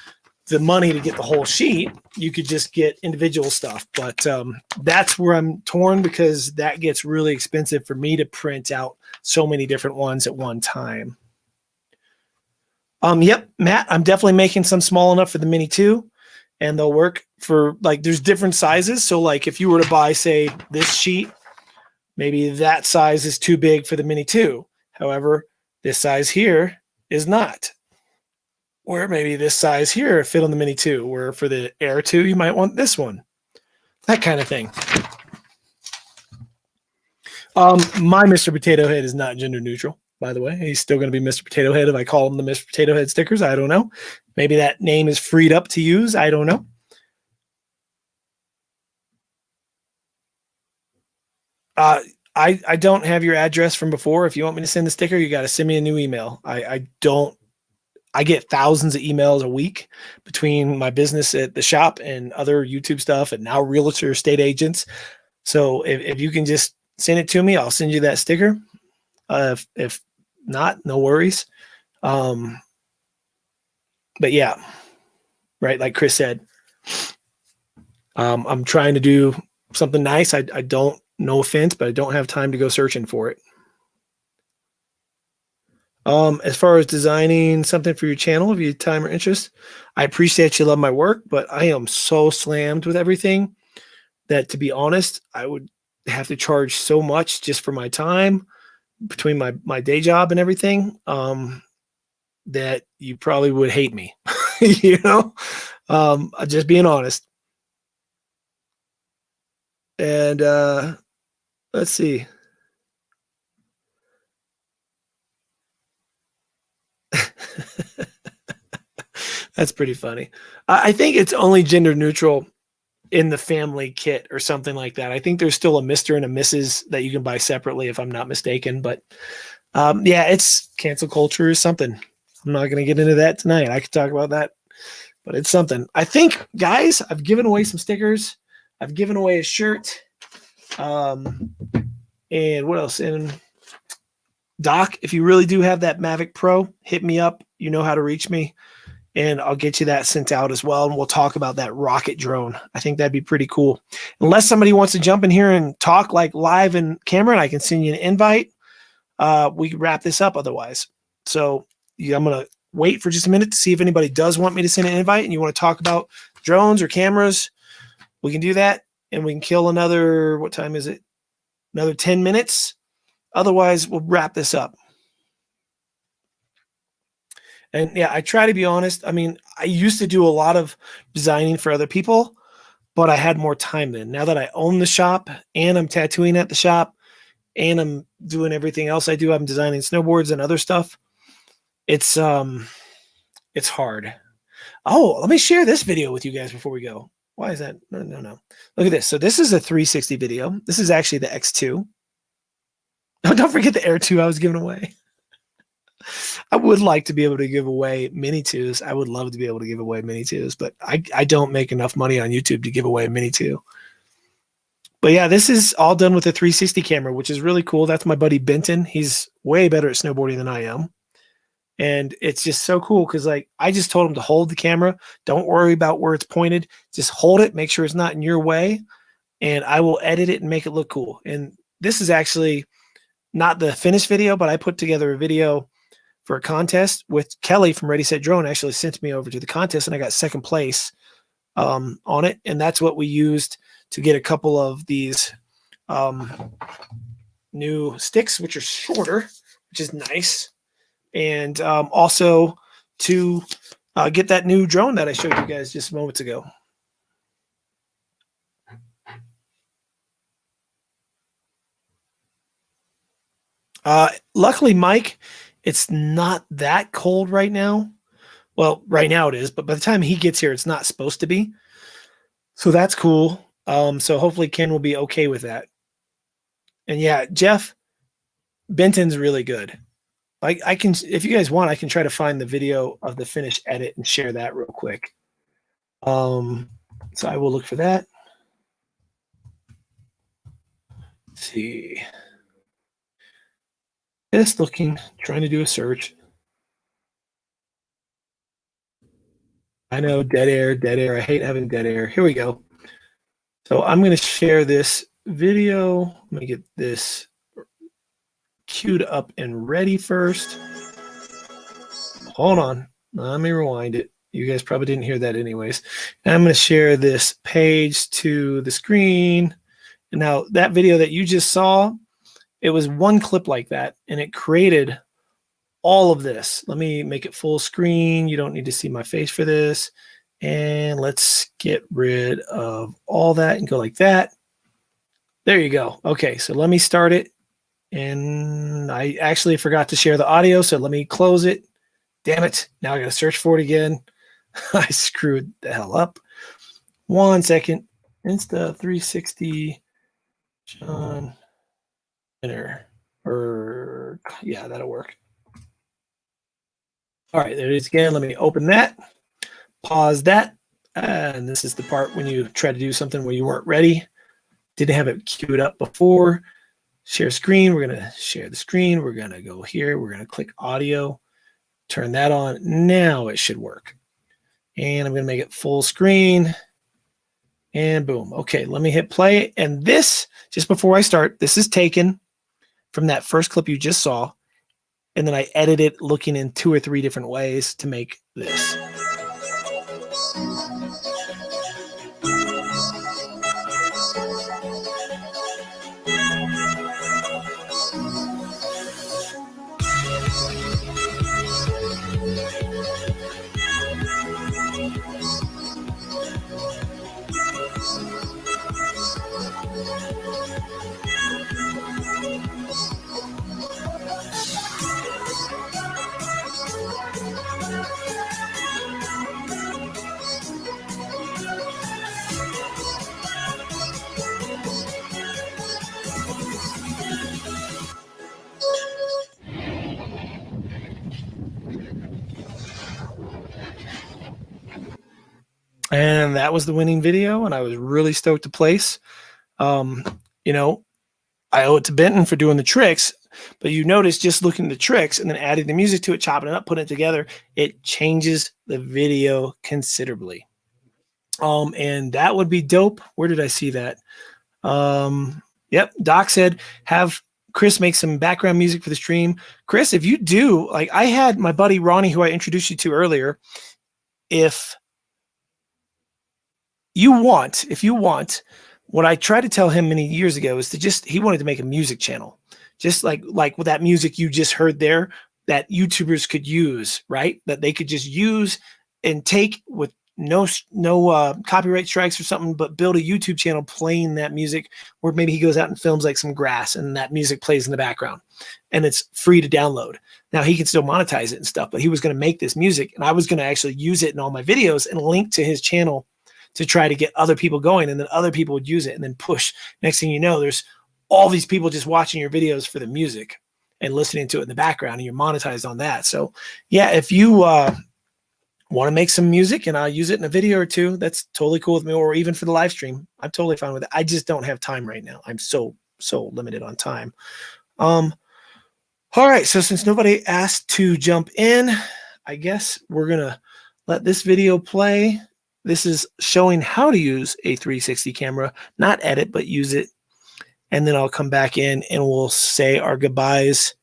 the money to get the whole sheet, you could just get individual stuff. But that's where I'm torn, because that gets really expensive for me to print out so many different ones at one time. Yep, Matt, I'm definitely making some small enough for the Mini 2, and they'll work for, like, there's different sizes. So like if you were to buy, say, this sheet, maybe that size is too big for the Mini 2. However, this size here is not. Or maybe this size here fit on the Mini 2, where for the Air 2, you might want this one. That kind of thing. My Mr. Potato Head is not gender neutral, by the way. He's still going to be Mr. Potato Head if I call him the Mr. Potato Head stickers. I don't know. Maybe that name is freed up to use. I don't know. I don't have your address from before. If you want me to send the sticker, you got to send me a new email. I get thousands of emails a week between my business at the shop and other YouTube stuff, and now realtor estate agents. So if you can just send it to me, I'll send you that sticker. If not, no worries. But yeah, right. Like Chris said, I'm trying to do something nice. I don't, no offense, but I don't have time to go searching for it. As far as designing something for your channel, if you have time or interest, I appreciate you love my work, but I am so slammed with everything that, to be honest, I would have to charge so much just for my time between my day job and everything, that you probably would hate me, you know, just being honest. And, let's see. That's pretty funny. I think it's only gender neutral in the family kit or something like that. I think there's still a Mr. and a Mrs. that you can buy separately, if I'm not mistaken. But yeah, it's cancel culture is something. I'm not going to get into that tonight. I could talk about that, but it's something. I think, guys, I've given away some stickers. I've given away a shirt. And what else? And Doc, if you really do have that Mavic Pro, hit me up. You know how to reach me, and I'll get you that sent out as well. And we'll talk about that rocket drone. I think that'd be pretty cool. Unless somebody wants to jump in here and talk like live in camera, and I can send you an invite, we can wrap this up otherwise. So yeah, I'm going to wait for just a minute to see if anybody does want me to send an invite and you want to talk about drones or cameras. We can do that, and we can kill another, what time is it? Another 10 minutes. Otherwise, we'll wrap this up. And yeah, I try to be honest. I mean, I used to do a lot of designing for other people, but I had more time then. Now that I own the shop and I'm tattooing at the shop and I'm doing everything else I do, I'm designing snowboards and other stuff. It's hard. Oh, let me share this video with you guys before we go. Why is that? No. Look at this. So this is a 360 video. This is actually the X2. Oh, don't forget the Air 2 I was giving away. I would like to be able to give away Mini 2s. I would love to be able to give away Mini 2s, but I don't make enough money on YouTube to give away a Mini 2. But yeah, this is all done with a 360 camera, which is really cool. That's my buddy Benton. He's way better at snowboarding than I am. And it's just so cool because, like, I just told him to hold the camera. Don't worry about where it's pointed. Just hold it. Make sure it's not in your way. And I will edit it and make it look cool. And this is actually not the finished video, but I put together a video for a contest with Kelly from Ready Set Drone. Actually sent me over to the contest, and I got second place on it. And that's what we used to get a couple of these new sticks, which are shorter, which is nice. And also to get that new drone that I showed you guys just moments ago. Luckily, Mike, it's not that cold right now. Well, right now it is, but by the time he gets here, it's not supposed to be. So that's cool. So hopefully Ken will be okay with that. And yeah, Jeff, Benton's really good. I can, if you guys want, I can try to find the video of the finished edit and share that real quick. So I will look for that. Let's see. Just looking, trying to do a search. I know, dead air. I hate having dead air. Here we go. So I'm going to share this video. Let me get this queued up and ready first. Hold on. Let me rewind it. You guys probably didn't hear that anyways. And I'm going to share this page to the screen. And now that video that you just saw, it was one clip like that, and it created all of this. Let me make it full screen. You don't need to see my face for this. And let's get rid of all that and go like that. There you go. Okay, so let me start it. And I actually forgot to share the audio, so let me close it. Damn it. Now I got to search for it again. I screwed the hell up. 1 second. Insta360 John Winner. Or yeah, that'll work. All right, there it is again. Let me open that. Pause that. And this is the part when you try to do something where you weren't ready. Didn't have it queued up before. Share screen. We're going to share the screen. We're going to go here. We're going to click audio. Turn that on. Now it should work. And I'm going to make it full screen. And boom. Okay, let me hit play. And this, just before I start, this is taken from that first clip you just saw. And then I edit it looking in 2 or 3 different ways to make this. And that was the winning video, and I was really stoked to place. You know, I owe it to Benton for doing the tricks, but you notice just looking at the tricks and then adding the music to it, chopping it up, putting it together, it changes the video considerably. And that would be dope. Where did I see that? Yep, Doc said, have Chris make some background music for the stream. Chris, if you do, like I had my buddy Ronnie, who I introduced you to earlier, if you want, what I tried to tell him many years ago is to he wanted to make a music channel, just like with that music you just heard there, that YouTubers could use, right? That they could just use and take with no copyright strikes or something, but build a YouTube channel playing that music, where maybe he goes out and films like some grass and that music plays in the background and it's free to download. Now he can still monetize it and stuff, but he was going to make this music and I was going to actually use it in all my videos and link to his channel to try to get other people going, and then other people would use it and then push. Next thing you know, there's all these people just watching your videos for the music and listening to it in the background, and you're monetized on that. So yeah, if you want to make some music and I'll use it in a video or two, that's totally cool with me, or even for the live stream, I'm totally fine with it. I just don't have time right now. I'm so limited on time. All right, so since nobody asked to jump in, I guess we're gonna let this video play. This is showing how to use a 360 camera, not edit, but use it. And then I'll come back in and we'll say our goodbyes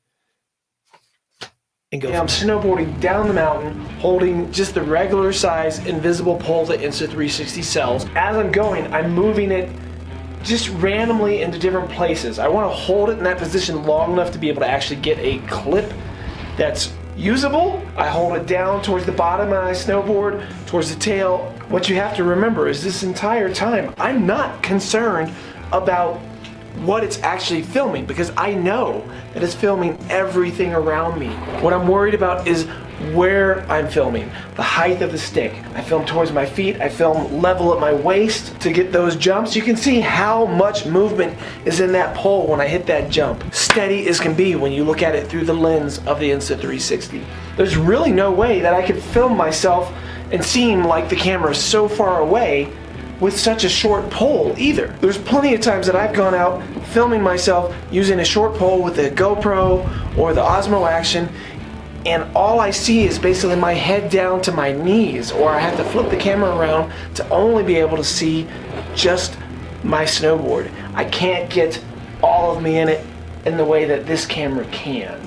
and go. Yeah, I'm snowboarding down the mountain, holding just the regular size invisible pole that Insta360 sells. As I'm going, I'm moving it just randomly into different places. I want to hold it in that position long enough to be able to actually get a clip that's usable. I hold it down towards the bottom of my snowboard, towards the tail. What you have to remember is this entire time, I'm not concerned about what it's actually filming, because I know that it's filming everything around me. What I'm worried about is where I'm filming, the height of the stick. I film towards my feet, I film level at my waist to get those jumps. You can see how much movement is in that pole when I hit that jump. Steady as can be when you look at it through the lens of the Insta360. There's really no way that I could film myself and seem like the camera is so far away with such a short pole either. There's plenty of times that I've gone out filming myself using a short pole with the GoPro or the Osmo Action, and all I see is basically my head down to my knees, or I have to flip the camera around to only be able to see just my snowboard. I can't get all of me in it in the way that this camera can.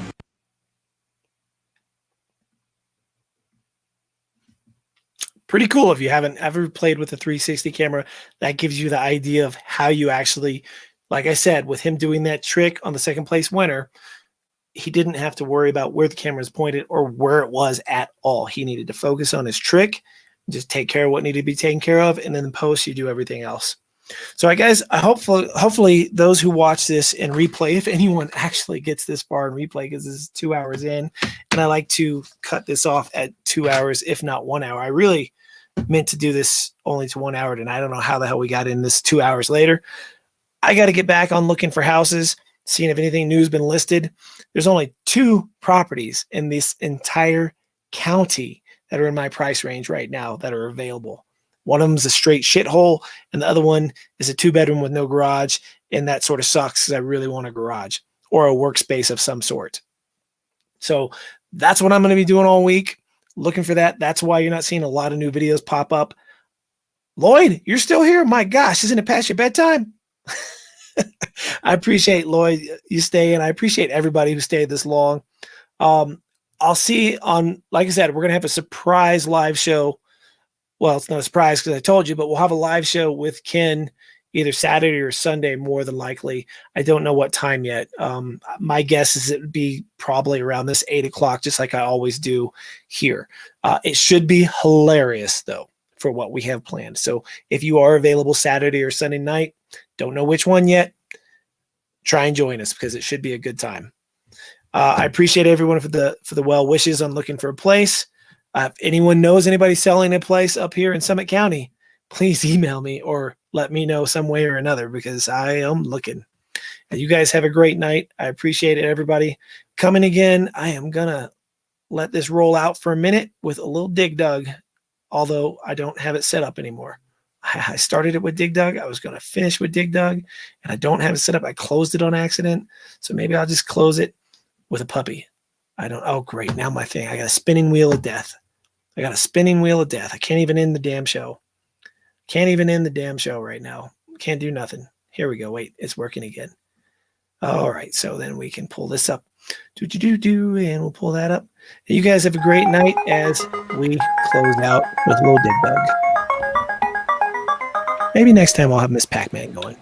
Pretty cool. If you haven't ever played with a 360 camera, that gives you the idea of how you actually, like I said, with him doing that trick on the second place winner, he didn't have to worry about where the camera is pointed or where it was at all. He needed to focus on his trick, just take care of what needed to be taken care of, and then in post, you do everything else. So, guys, hopefully those who watch this in replay, if anyone actually gets this far in replay, because this is 2 hours in, and I like to cut this off at 2 hours, if not 1 hour. I really meant to do this only to 1 hour, and I don't know how the hell we got in this 2 hours later. I got to get back on looking for houses, seeing if anything new has been listed. There's only 2 properties in this entire county that are in my price range right now that are available. One of them is a straight shithole, and the other one is a 2-bedroom with no garage, and that sort of sucks because I really want a garage or a workspace of some sort. So that's what I'm going to be doing all week, looking for that. That's why you're not seeing a lot of new videos pop up. Lloyd, you're still here? My gosh, isn't it past your bedtime? I appreciate, Lloyd, you staying. I appreciate everybody who stayed this long. I'll see on, like I said, we're going to have a surprise live show. Well, it's not a surprise because I told you, but we'll have a live show with Ken either Saturday or Sunday, more than likely. I don't know what time yet. My guess is it would be probably around this 8 o'clock, just like I always do here. It should be hilarious, though, for what we have planned. So if you are available Saturday or Sunday night, don't know which one yet, try and join us because it should be a good time. I appreciate everyone for the well wishes on looking for a place. If anyone knows anybody selling a place up here in Summit County, please email me or let me know some way or another because I am looking. And you guys have a great night. I appreciate it, everybody. Coming again, I am going to let this roll out for a minute with a little Dig Dug, although I don't have it set up anymore. I started it with Dig Dug. I was going to finish with Dig Dug, and I don't have it set up. I closed it on accident, so maybe I'll just close it with a puppy. Oh, great. Now my thing. I got a spinning wheel of death. I can't even end the damn show. Can't even end the damn show right now. Can't do nothing. Here we go. Wait, it's working again. All right, so then we can pull this up. And we'll pull that up. You guys have a great night as we close out with a little Dig Dug. Maybe next time I'll have Miss Pac-Man going.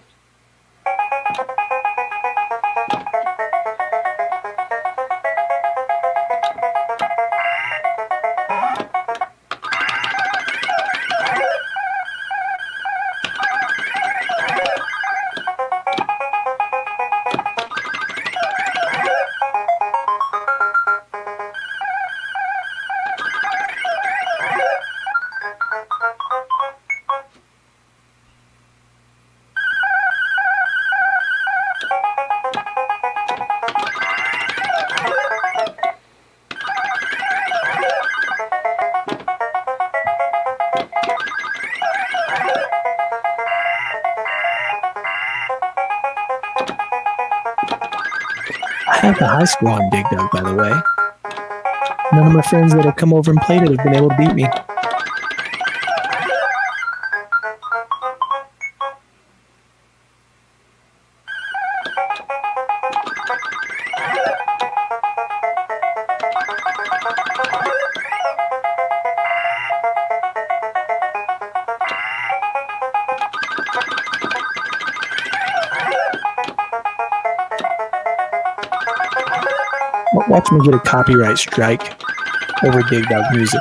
went to high school on Dig Dug, by the way. None of my friends that have come over and played it have been able to beat me. Watch me get a copyright strike over Dig Dug music.